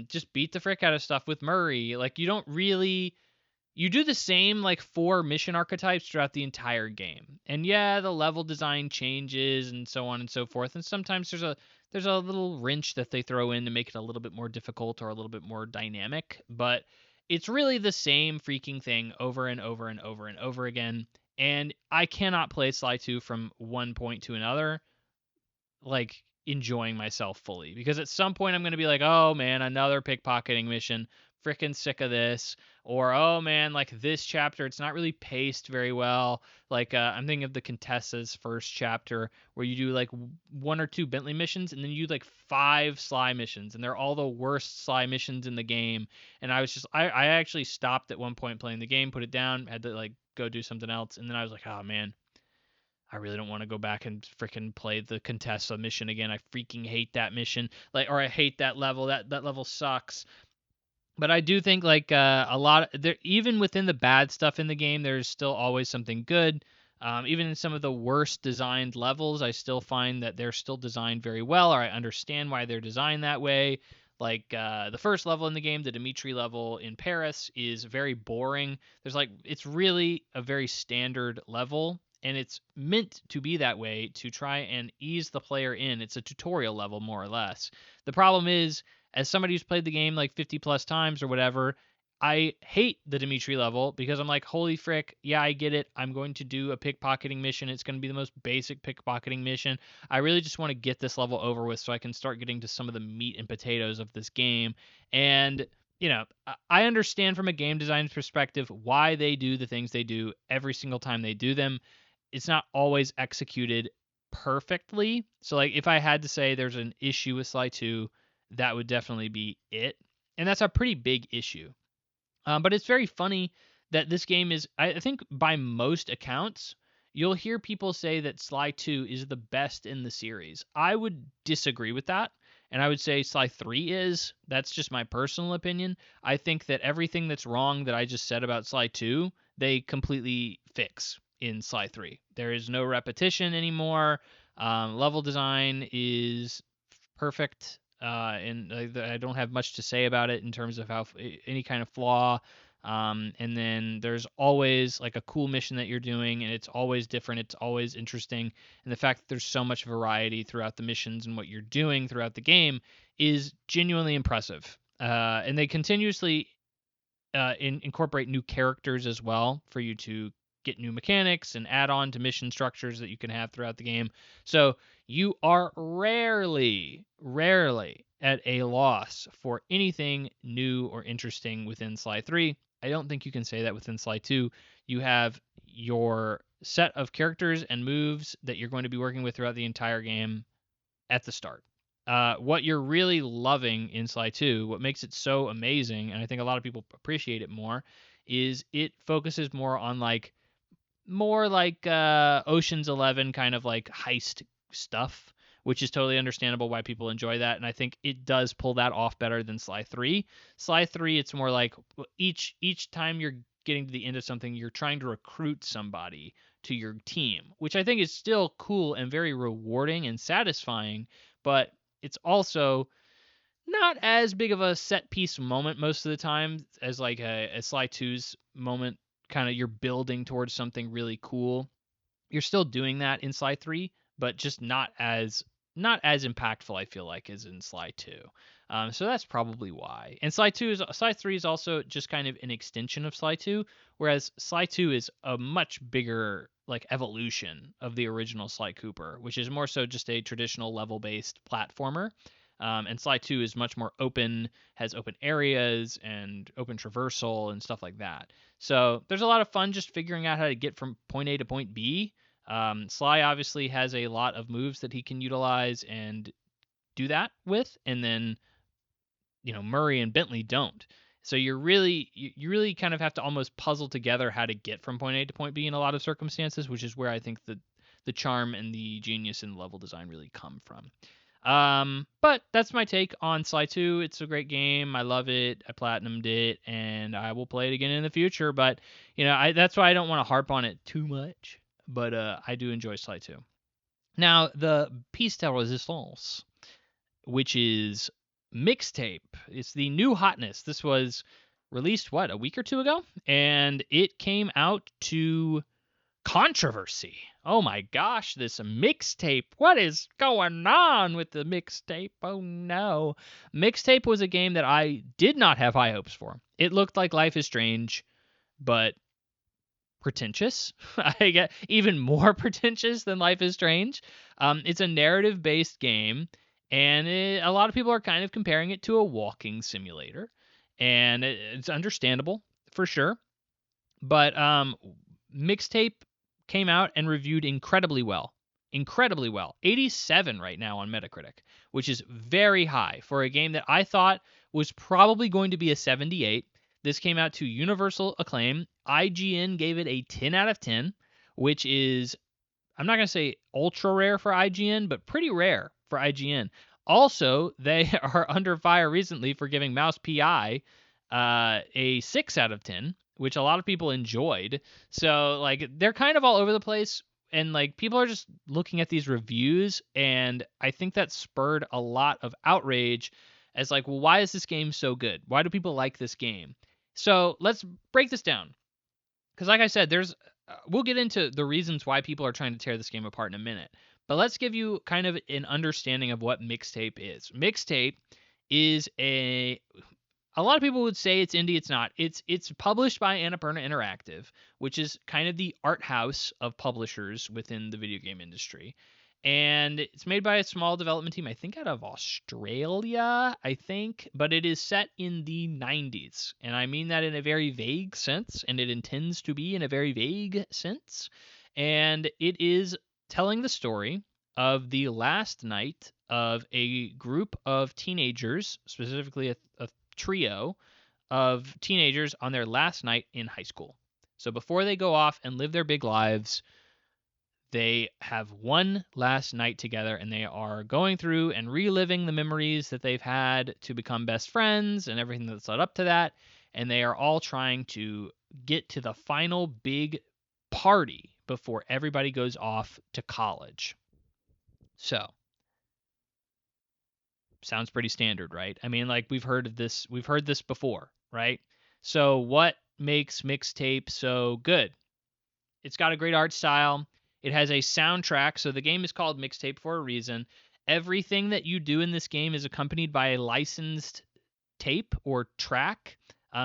just beat the frick out of stuff with Murray. Like you do the same like 4 mission archetypes throughout the entire game. And yeah, the level design changes and so on and so forth. And sometimes there's a little wrench that they throw in to make it a little bit more difficult or a little bit more dynamic, but it's really the same freaking thing over and over and over and over again. And I cannot play Sly 2 from one point to another like enjoying myself fully, because at some point I'm going to be like, oh man, another pickpocketing mission, freaking sick of this. Or oh man, like this chapter, it's not really paced very well. Like I'm thinking of the Contessa's first chapter where you do like 1 or 2 Bentley missions and then you do like 5 Sly missions, and they're all the worst Sly missions in the game. And I actually stopped at one point playing the game, put it down, had to like go do something else, and then I was like, oh man, I really don't want to go back and freaking play the Contessa mission again. I freaking hate that mission. Like, or I hate that level. That level sucks. But I do think like a lot of, there, even within the bad stuff in the game, there's still always something good. Even in some of the worst designed levels, I still find that they're still designed very well, or I understand why they're designed that way. Like the first level in the game, the Dimitri level in Paris, is very boring. It's really a very standard level, and it's meant to be that way to try and ease the player in. It's a tutorial level, more or less. The problem is, as somebody who's played the game like 50 plus times or whatever, I hate the Dimitri level because I'm like, holy frick, yeah, I get it. I'm going to do a pickpocketing mission. It's going to be the most basic pickpocketing mission. I really just want to get this level over with so I can start getting to some of the meat and potatoes of this game. And, you know, I understand from a game design perspective why they do the things they do every single time they do them. It's not always executed perfectly. So, like, if I had to say there's an issue with Sly 2, that would definitely be it. And that's a pretty big issue. But it's very funny that this game is, I think by most accounts, you'll hear people say that Sly 2 is the best in the series. I would disagree with that. And I would say Sly 3 is. That's just my personal opinion. I think that everything that's wrong that I just said about Sly 2, they completely fix in Sly 3. There is no repetition anymore. Level design is perfect. And I don't have much to say about it in terms of how any kind of flaw. And then there's always like a cool mission that you're doing, and it's always different. It's always interesting. And the fact that there's so much variety throughout the missions and what you're doing throughout the game is genuinely impressive. And they continuously incorporate new characters as well for you to get new mechanics and add on to mission structures that you can have throughout the game. So you are rarely at a loss for anything new or interesting within Sly 3. I don't think you can say that within Sly 2. You have your set of characters and moves that you're going to be working with throughout the entire game at the start. What you're really loving in Sly 2, what makes it so amazing, and I think a lot of people appreciate it more, is it focuses more like Ocean's 11 kind of like heist stuff, which is totally understandable why people enjoy that. And I think it does pull that off better than Sly 3. Sly 3, it's more like each time you're getting to the end of something, you're trying to recruit somebody to your team, which I think is still cool and very rewarding and satisfying, but it's also not as big of a set piece moment most of the time as like a Sly 2's moment. Kind of you're building towards something really cool. You're still doing that in Sly 3, but just not not as impactful, I feel like, as in Sly 2. So that's probably why. And Sly 3 is also just kind of an extension of Sly 2, whereas Sly 2 is a much bigger like evolution of the original Sly Cooper, which is more so just a traditional level-based platformer. And Sly 2 is much more open, has open areas and open traversal and stuff like that. So there's a lot of fun just figuring out how to get from point A to point B. Sly obviously has a lot of moves that he can utilize and do that with, and then Murray and Bentley don't. So you really kind of have to almost puzzle together how to get from point A to point B in a lot of circumstances, which is where I think the charm and the genius in level design really come from. But that's my take on Sly 2. It's a great game. I love it. I platinumed it, and I will play it again in the future. But that's why I don't want to harp on it too much. But I do enjoy Sly 2. Now, the piece de resistance, which is Mixtape. It's the new hotness. This was released, a week or two ago? And it came out to controversy. Oh my gosh, this Mixtape. What is going on with the Mixtape? Oh no. Mixtape was a game that I did not have high hopes for. It looked like Life is Strange, but pretentious. I get even more pretentious than Life is Strange. It's a narrative-based game, and a lot of people are kind of comparing it to a walking simulator, and it's understandable for sure. But Mixtape came out and reviewed incredibly well. 87 right now on Metacritic, which is very high for a game that I thought was probably going to be a 78. This came out to universal acclaim. IGN gave it a 10 out of 10, which is, I'm not going to say ultra rare for IGN, but pretty rare for IGN. Also, they are under fire recently for giving Mouse PI a 6 out of 10, which a lot of people enjoyed. So, they're kind of all over the place, and, people are just looking at these reviews, and I think that spurred a lot of outrage as, well, why is this game so good? Why do people like this game? So, let's break this down. Because, like I said, we'll get into the reasons why people are trying to tear this game apart in a minute. But let's give you kind of an understanding of what Mixtape is. Mixtape is a lot of people would say it's indie. It's not. It's published by Annapurna Interactive, which is kind of the art house of publishers within the video game industry. And it's made by a small development team, I think out of Australia, but it is set in the 90s. And I mean that in a very vague sense, and it intends to be in a very vague sense. And it is telling the story of the last night of a group of teenagers, specifically a trio of teenagers on their last night in high school. So before they go off and live their big lives, they have one last night together, and they are going through and reliving the memories that they've had to become best friends and everything that's led up to that. And they are all trying to get to the final big party before everybody goes off to college. So, sounds pretty standard, right? I mean, we've heard this before, right? So what makes Mixtape so good? It's got a great art style. It has a soundtrack, so the game is called Mixtape for a reason. Everything that you do in this game is accompanied by a licensed tape or track.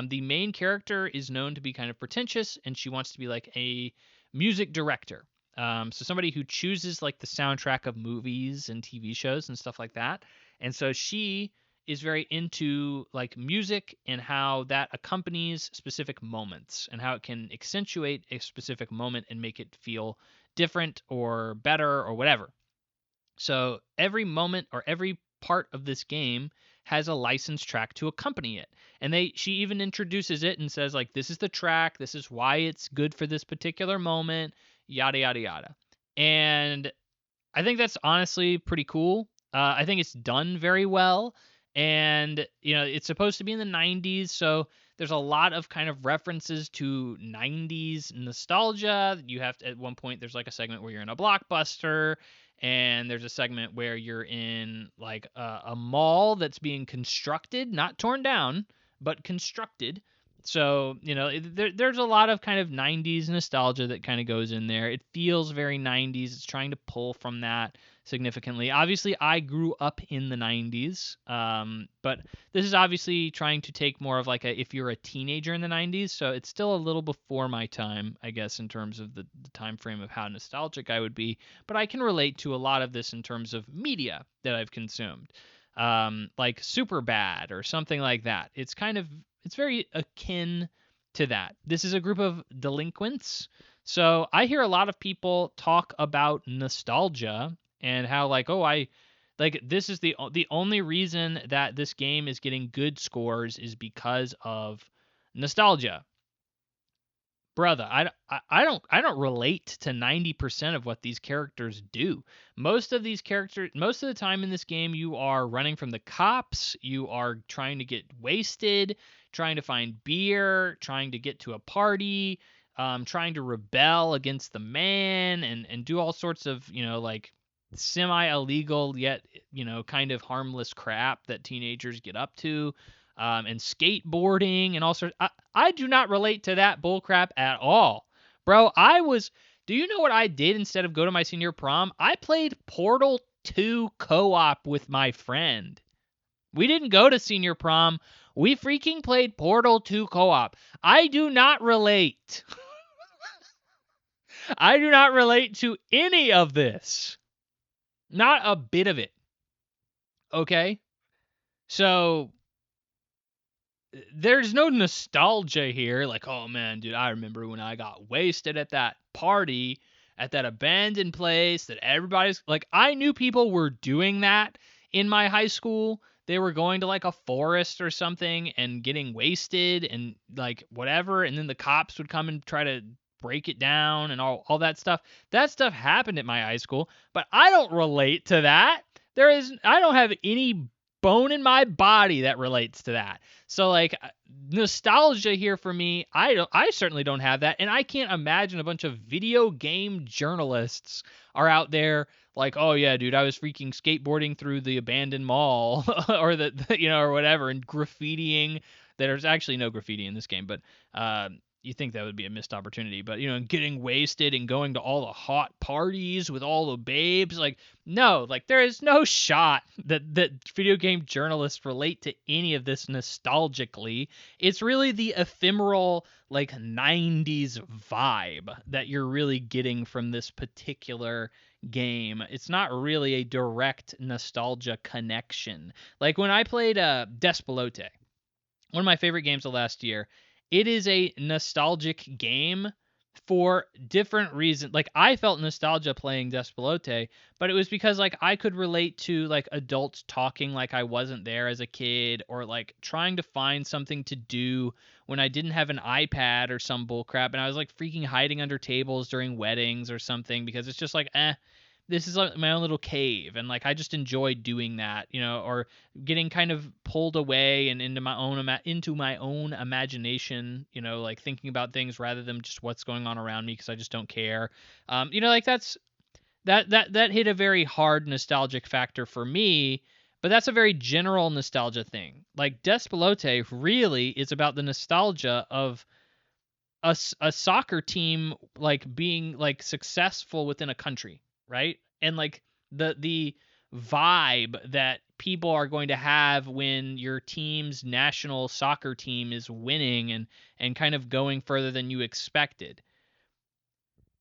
The main character is known to be kind of pretentious, and she wants to be like a music director. So somebody who chooses the soundtrack of movies and TV shows and stuff like that. And so she is very into music and how that accompanies specific moments and how it can accentuate a specific moment and make it feel different or better or whatever. So every moment or every part of this game has a licensed track to accompany it. And she even introduces it and says this is the track, this is why it's good for this particular moment, yada yada yada. And I think that's honestly pretty cool. I think it's done very well. And, it's supposed to be in the 90s, so there's a lot of kind of references to 90s nostalgia. You have to, at one point, there's a segment where you're in a Blockbuster, and there's a segment where you're in a mall that's being constructed, not torn down, but constructed. So, there's a lot of kind of 90s nostalgia that kind of goes in there. It feels very 90s. It's trying to pull from that. significantly. Obviously, I grew up in the 90s, but this is obviously trying to take more of like a if you're a teenager in the 90s, so it's still a little before my time, I guess, in terms of the time frame of how nostalgic I would be. But I can relate to a lot of this in terms of media that I've consumed, like Superbad or something like that. It's very akin to that. This is a group of delinquents. So I hear a lot of people talk about nostalgia and how like, oh, I like this is the only reason that this game is getting good scores is because of nostalgia. Brother, I don't relate to 90% of what these characters do. Most of the time in this game you are running from the cops, you are trying to get wasted, trying to find beer, trying to get to a party, trying to rebel against the man and do all sorts of, like semi-illegal yet, kind of harmless crap that teenagers get up to. And skateboarding and all sorts. I do not relate to that bullcrap at all. Bro, do you know what I did instead of go to my senior prom? I played Portal 2 co-op with my friend. We didn't go to senior prom. We freaking played Portal 2 co-op. I do not relate. I do not relate to any of this. Not a bit of it. Okay? So there's no nostalgia here. Like, oh man, dude, I remember when I got wasted at that party at that abandoned place that everybody's like, I knew people were doing that in my high school. They were going to like a forest or something and getting wasted and like whatever. And then the cops would come and try to break it down and all that stuff. That stuff happened at my high school, but I don't relate to that. I don't have any bone in my body that relates to that. So like nostalgia here for me, I certainly don't have that, and I can't imagine a bunch of video game journalists are out there like, oh yeah, dude, I was freaking skateboarding through the abandoned mall or or whatever, and graffitiing. There's actually no graffiti in this game, but you think that would be a missed opportunity. But getting wasted and going to all the hot parties with all the babes, like no, like there is no shot that video game journalists relate to any of this nostalgically. It's really the ephemeral like 90s vibe that you're really getting from this particular game. It's not really a direct nostalgia connection. Like when I played Despelote, one of my favorite games of last year, it is a nostalgic game for different reasons. Like I felt nostalgia playing Despelote, but it was because like I could relate to like adults talking like I wasn't there as a kid, or like trying to find something to do when I didn't have an iPad or some bullcrap, and I was like freaking hiding under tables during weddings or something because it's just like this is like my own little cave, and like I just enjoy doing that, or getting kind of pulled away and into my own imagination, like thinking about things rather than just what's going on around me because I just don't care. Like that hit a very hard nostalgic factor for me, but that's a very general nostalgia thing. Like Despelote really is about the nostalgia of a soccer team like being like successful within a country, right? And like the vibe that people are going to have when your team's national soccer team is winning and kind of going further than you expected.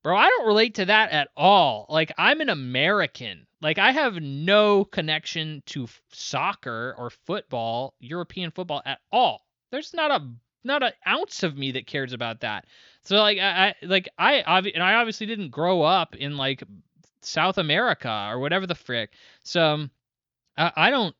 Bro, I don't relate to that at all. Like I'm an American. Like I have no connection to soccer or football, European football at all. There's not an ounce of me that cares about that. So like I obviously didn't grow up in like South America or whatever the frick. So I don't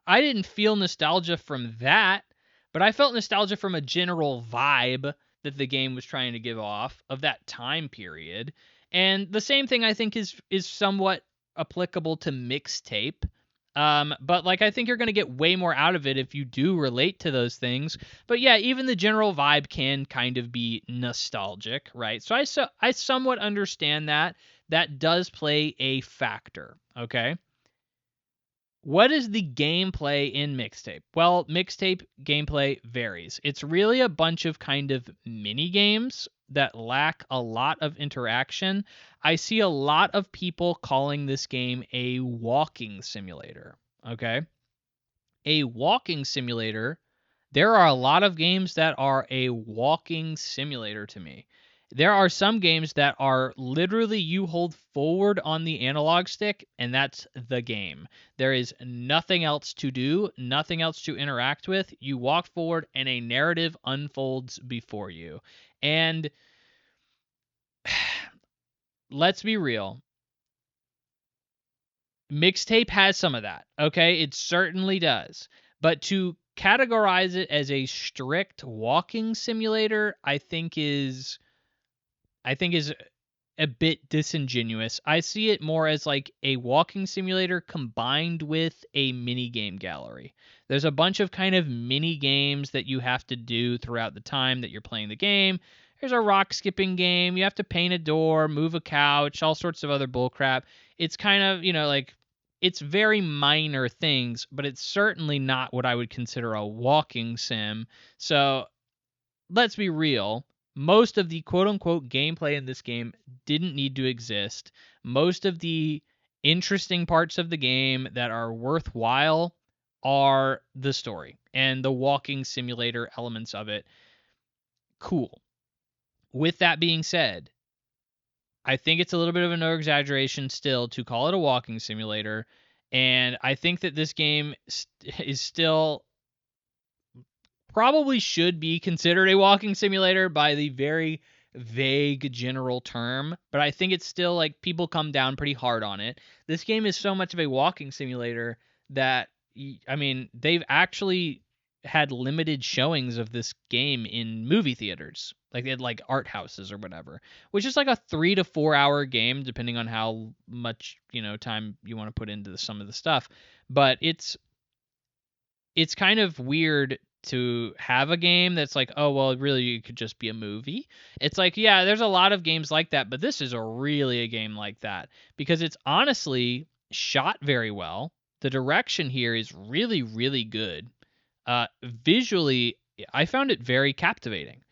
I didn't feel nostalgia from that, but I felt nostalgia from a general vibe that the game was trying to give off of that time period. And the same thing I think is somewhat applicable to Mixtape. But like I think you're going to get way more out of it if you do relate to those things. But yeah, even the general vibe can kind of be nostalgic, right? So I somewhat understand that. That does play a factor, okay? What is the gameplay in Mixtape? Well, Mixtape gameplay varies. It's really a bunch of kind of mini games that lack a lot of interaction. I see a lot of people calling this game a walking simulator. Okay. A walking simulator, there are a lot of games that are a walking simulator to me. There are some games that are literally you hold forward on the analog stick and that's the game. There is nothing else to do, nothing else to interact with. You walk forward and a narrative unfolds before you. And let's be real, Mixtape has some of that. Okay, it certainly does. But to categorize it as a strict walking simulator, I think is a bit disingenuous. I see it more as like a walking simulator combined with a mini game gallery. There's a bunch of kind of mini games that you have to do throughout the time that you're playing the game. There's a rock skipping game. You have to paint a door, move a couch, all sorts of other bullcrap. It's kind of, like it's very minor things, but it's certainly not what I would consider a walking sim. So let's be real. Most of the quote unquote gameplay in this game didn't need to exist. Most of the interesting parts of the game that are worthwhile are the story and the walking simulator elements of it. Cool. With that being said, I think it's a little bit of an over exaggeration still to call it a walking simulator. And I think that this game is still probably should be considered a walking simulator by the very vague general term, but I think it's still like people come down pretty hard on it. This game is so much of a walking simulator that I mean, they've actually had limited showings of this game in movie theaters. Like they had like art houses or whatever, which is like a 3 to 4 hour game depending on how much, time you want to put into some of the stuff. But it's kind of weird to have a game that's like, oh, well, really, it could just be a movie. It's like, yeah, there's a lot of games like that, but this is really a game like that because it's honestly shot very well. The direction here is really, really good. Visually, I found it very captivating.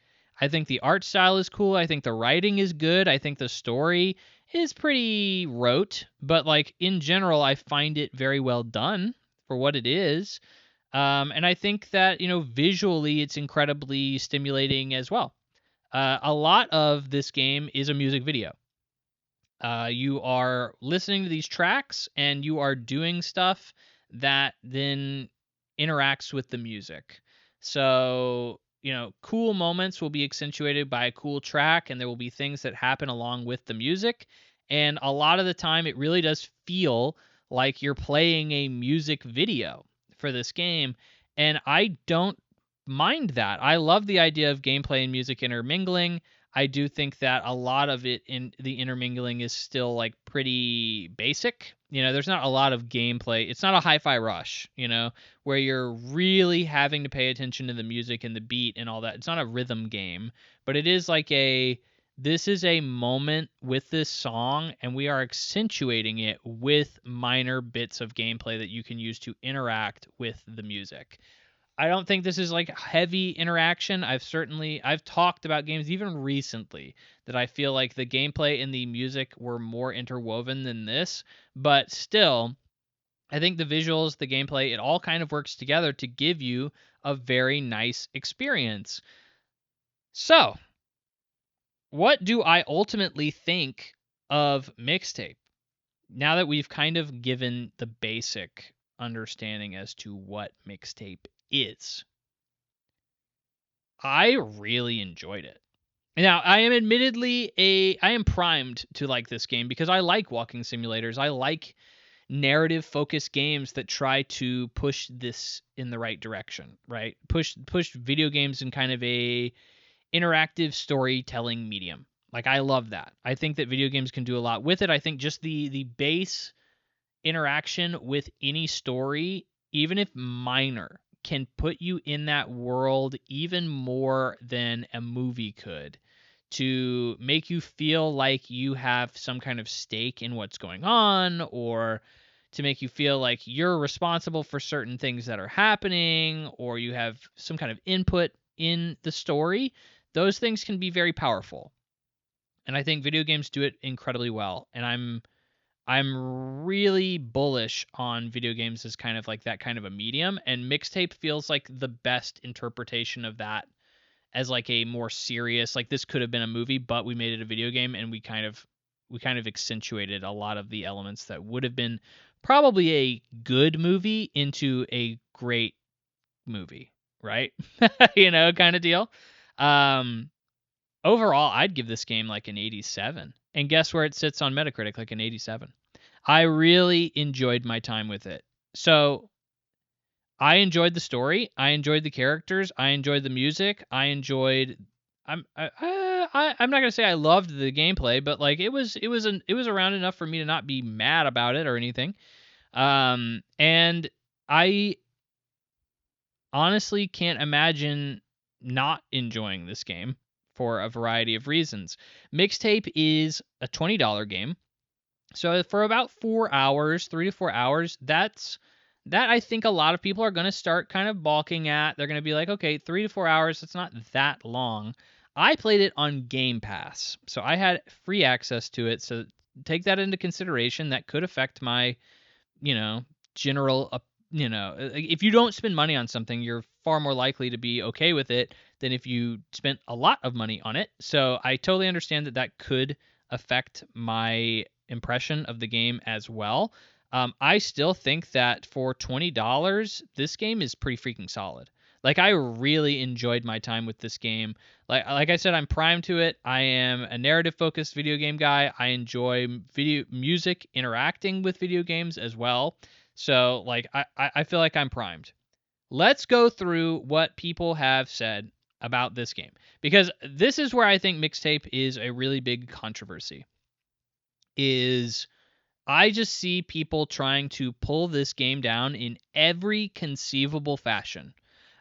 I think the art style is cool. I think the writing is good. I think the story is pretty rote, but like in general, I find it very well done for what it is. And I think that, visually it's incredibly stimulating as well. A lot of this game is a music video. You are listening to these tracks and you are doing stuff that then interacts with the music. So, cool moments will be accentuated by a cool track, and there will be things that happen along with the music. And a lot of the time, it really does feel like you're playing a music video for this game. And I don't mind that. I love the idea of gameplay and music intermingling. I do think that a lot of it in the intermingling is still like pretty basic. There's not a lot of gameplay. It's not a hi-fi rush, where you're really having to pay attention to the music and the beat and all that. It's not a rhythm game, but it is like this is a moment with this song and we are accentuating it with minor bits of gameplay that you can use to interact with the music. I don't think this is like heavy interaction. I've talked about games even recently that I feel like the gameplay and the music were more interwoven than this, but still I think the visuals, the gameplay, it all kind of works together to give you a very nice experience. So, what do I ultimately think of Mixtape? Now that we've kind of given the basic understanding as to what Mixtape is, I really enjoyed it. Now, I am primed to like this game because I like walking simulators. I like narrative focused games that try to push this in the right direction, right? Push video games in kind of a interactive storytelling medium. Like I love that. I think that video games can do a lot with it. I think just the base interaction with any story, even if minor, can put you in that world even more than a movie could to make you feel like you have some kind of stake in what's going on or to make you feel like you're responsible for certain things that are happening, or you have some kind of input in the story, those things can be very powerful. And I think video games do it incredibly well. And I'm really bullish on video games as kind of like that kind of a medium, and Mixtape feels like the best interpretation of that, as like a more serious, like this could have been a movie, but we made it a video game, and we kind of accentuated a lot of the elements that would have been probably a good movie into a great movie, right? Kind of deal. Um, Overall, I'd give this game like an 87. And guess where it sits on Metacritic? Like an 87. I really enjoyed my time with it. So I enjoyed the story. I enjoyed the characters. I enjoyed the music. I enjoyed. I'm not gonna say I loved the gameplay, but like it was around enough for me to not be mad about it or anything. And I honestly can't imagine not enjoying this game for a variety of reasons. Mixtape is a $20 game. So for about 4 hours, 3 to 4 hours, that I think a lot of people are going to start kind of balking at. They're going to be like, okay, 3 to 4 hours, it's not that long. I played it on Game Pass, so I had free access to it. So take that into consideration. That could affect my, general, if you don't spend money on something, you're far more likely to be okay with it than if you spent a lot of money on it. So I totally understand that could affect my impression of the game as well. I still think that for $20, this game is pretty freaking solid. Like, I really enjoyed my time with this game. Like I said, I'm primed to it. I am a narrative-focused video game guy. I enjoy video music, interacting with video games as well. So, like, I feel like I'm primed. Let's go through what people have said about this game, because this is where I think Mixtape is a really big controversy. I just see people trying to pull this game down in every conceivable fashion.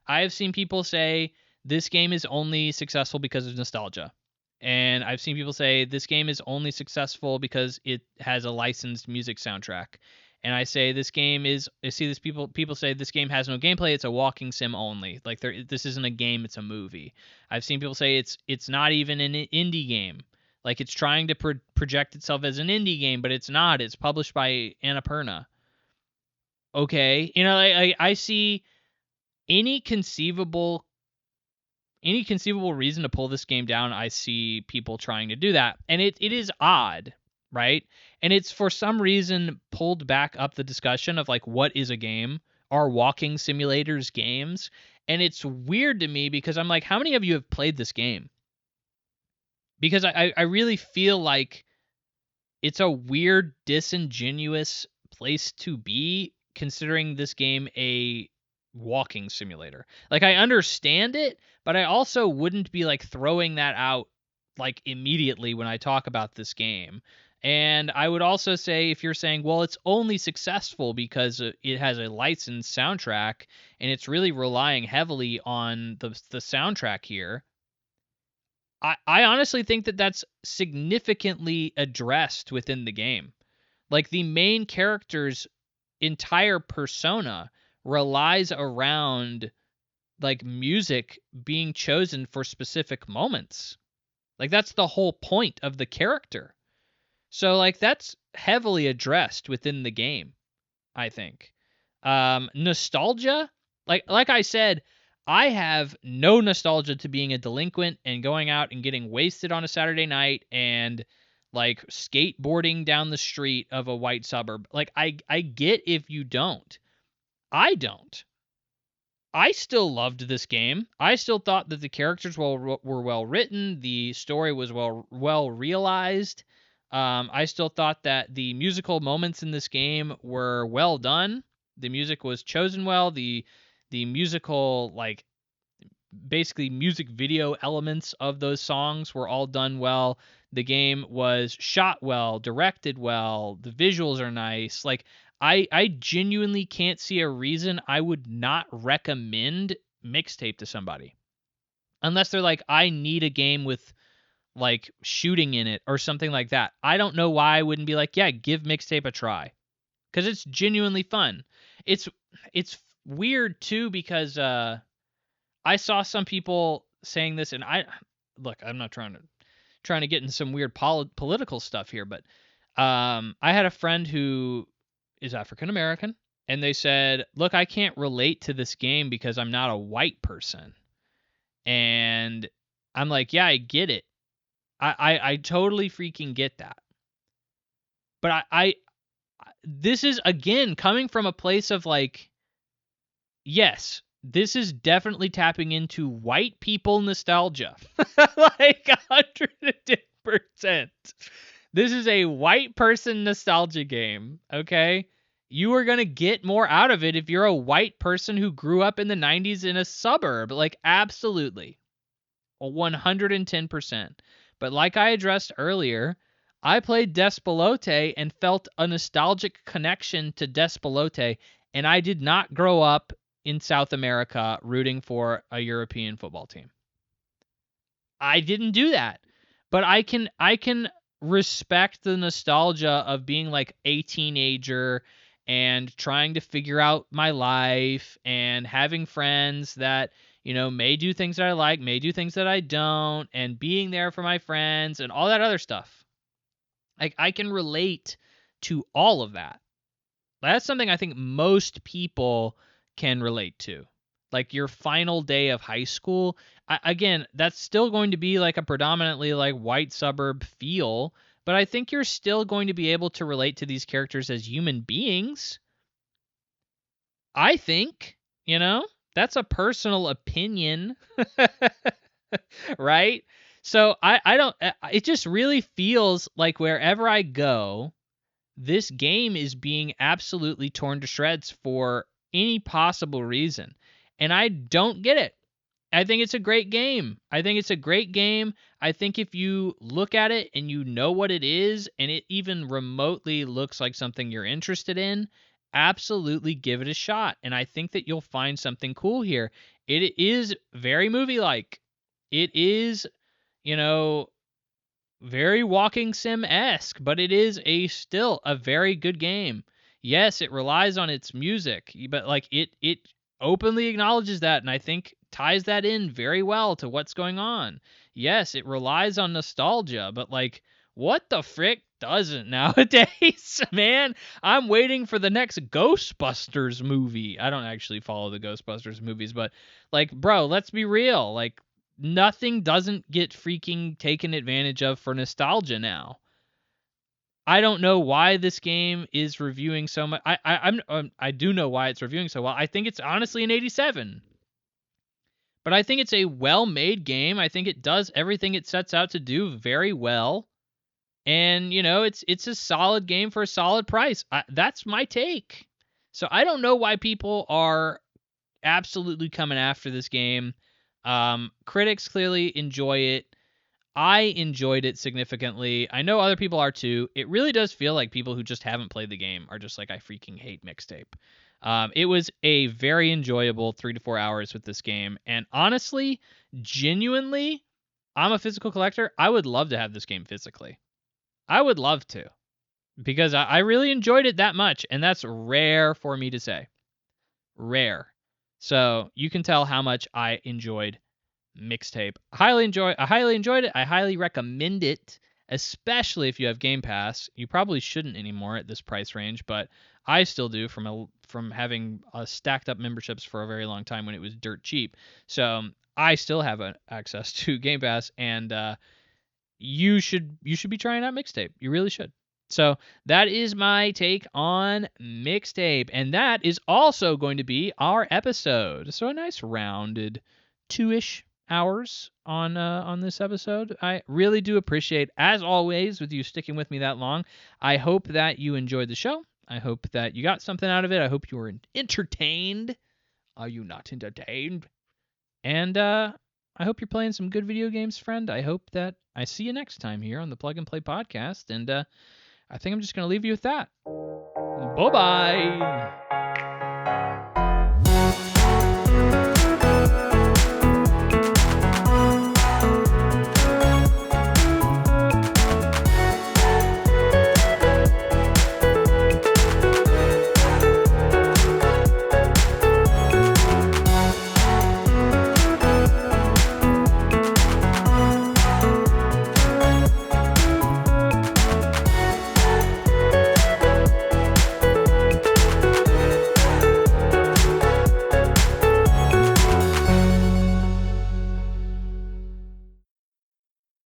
I have seen people say this game is only successful because of nostalgia. And I've seen people say this game is only successful because it has a licensed music soundtrack. And I say this game is I see this people say this game has no gameplay, it's a walking sim only. Like this isn't a game, it's a movie. I've seen people say it's not even an indie game. Like it's trying to project itself as an indie game, but it's not. It's published by Annapurna. Okay, I see any conceivable reason to pull this game down. I see people trying to do that, and it is odd, right? And it's for some reason pulled back up the discussion of like, what is a game? Are walking simulators games? And it's weird to me because I'm like, how many of you have played this game? Because I really feel like it's a weird, disingenuous place to be, considering this game a walking simulator. Like, I understand it, but I also wouldn't be like throwing that out like immediately when I talk about this game. And I would also say, if you're saying, well, it's only successful because it has a licensed soundtrack and it's really relying heavily on the soundtrack here, I honestly think that that's significantly addressed within the game. Like, the main character's entire persona relies around like music being chosen for specific moments. Like, that's the whole point of the character. So like that's heavily addressed within the game, I think. Nostalgia, like I said, I have no nostalgia to being a delinquent and going out and getting wasted on a Saturday night and like skateboarding down the street of a white suburb. Like I get if you don't. I don't. I still loved this game. I still thought that the characters were well written, the story was well realized. I still thought that the musical moments in this game were well done. The music was chosen well. The musical, like, basically music video elements of those songs were all done well. The game was shot well, directed well. The visuals are nice. Like, I genuinely can't see a reason I would not recommend Mixtape to somebody. Unless they're like, I need a game with like shooting in it or something like that. I don't know why I wouldn't be like, yeah, give Mixtape a try. because it's genuinely fun. It's weird too because I saw some people saying this, and I'm not trying to get into some weird political stuff here, but I had a friend who is African American, and they said, "Look, I can't relate to this game because I'm not a white person." And I'm like, "Yeah, I get it. I totally freaking get that." But this is again coming from a place of like, yes, this is definitely tapping into white people nostalgia. Like 110%. This is a white person nostalgia game, okay? You are going to get more out of it if you're a white person who grew up in the 90s in a suburb. Like, absolutely. 110%. But like I addressed earlier, I played Despelote and felt a nostalgic connection to Despelote, and I did not grow up in South America rooting for a European football team. I didn't do that. But I can respect the nostalgia of being like a teenager and trying to figure out my life and having friends that, may do things that I like, may do things that I don't, and being there for my friends and all that other stuff. Like, I can relate to all of that. That's something I think most people can relate to. Like your final day of high school, again, that's still going to be like a predominantly like white suburb feel, but I think you're still going to be able to relate to these characters as human beings. I think, that's a personal opinion, right? So I don't, it just really feels like wherever I go, this game is being absolutely torn to shreds for any possible reason. And I don't get it. I think it's a great game. I think if you look at it and you know what it is, and it even remotely looks like something you're interested in, absolutely give it a shot. And I think that you'll find something cool here. It is very movie-like. It is, very walking sim-esque, but it is still a very good game. Yes, it relies on its music, but like it openly acknowledges that, and I think ties that in very well to what's going on. Yes, it relies on nostalgia, but like, what the frick doesn't nowadays, man? I'm waiting for the next Ghostbusters movie. I don't actually follow the Ghostbusters movies, but like, bro, let's be real. Like, nothing doesn't get freaking taken advantage of for nostalgia now. I don't know why this game is reviewing so much. I do know why it's reviewing so well. I think it's honestly an 87. But I think it's a well-made game. I think it does everything it sets out to do very well. And, it's a solid game for a solid price. That's my take. So I don't know why people are absolutely coming after this game. Critics clearly enjoy it. I enjoyed it significantly. I know other people are too. It really does feel like people who just haven't played the game are just like, I freaking hate Mixtape. It was a very enjoyable 3 to 4 hours with this game. And honestly, genuinely, I'm a physical collector. I would love to have this game physically. I would love to. Because I really enjoyed it that much. And that's rare for me to say. Rare. So you can tell how much I enjoyed Mixtape. I highly enjoyed it. I highly recommend it, especially if you have Game Pass. You probably shouldn't anymore at this price range, but I still do from having stacked up memberships for a very long time when it was dirt cheap. So I still have access to Game Pass, and you should be trying out Mixtape. You really should. So that is my take on Mixtape, and that is also going to be our episode. So a nice rounded 2-ish hours on this episode. I really do appreciate, as always, with you sticking with me that long. I hope that you enjoyed the show. I hope that you got something out of it. I hope you were entertained. Are you not entertained? And I hope you're playing some good video games, friend. I hope that I see you next time here on the Plug and Play podcast. And I think I'm just going to leave you with that. Bye-bye.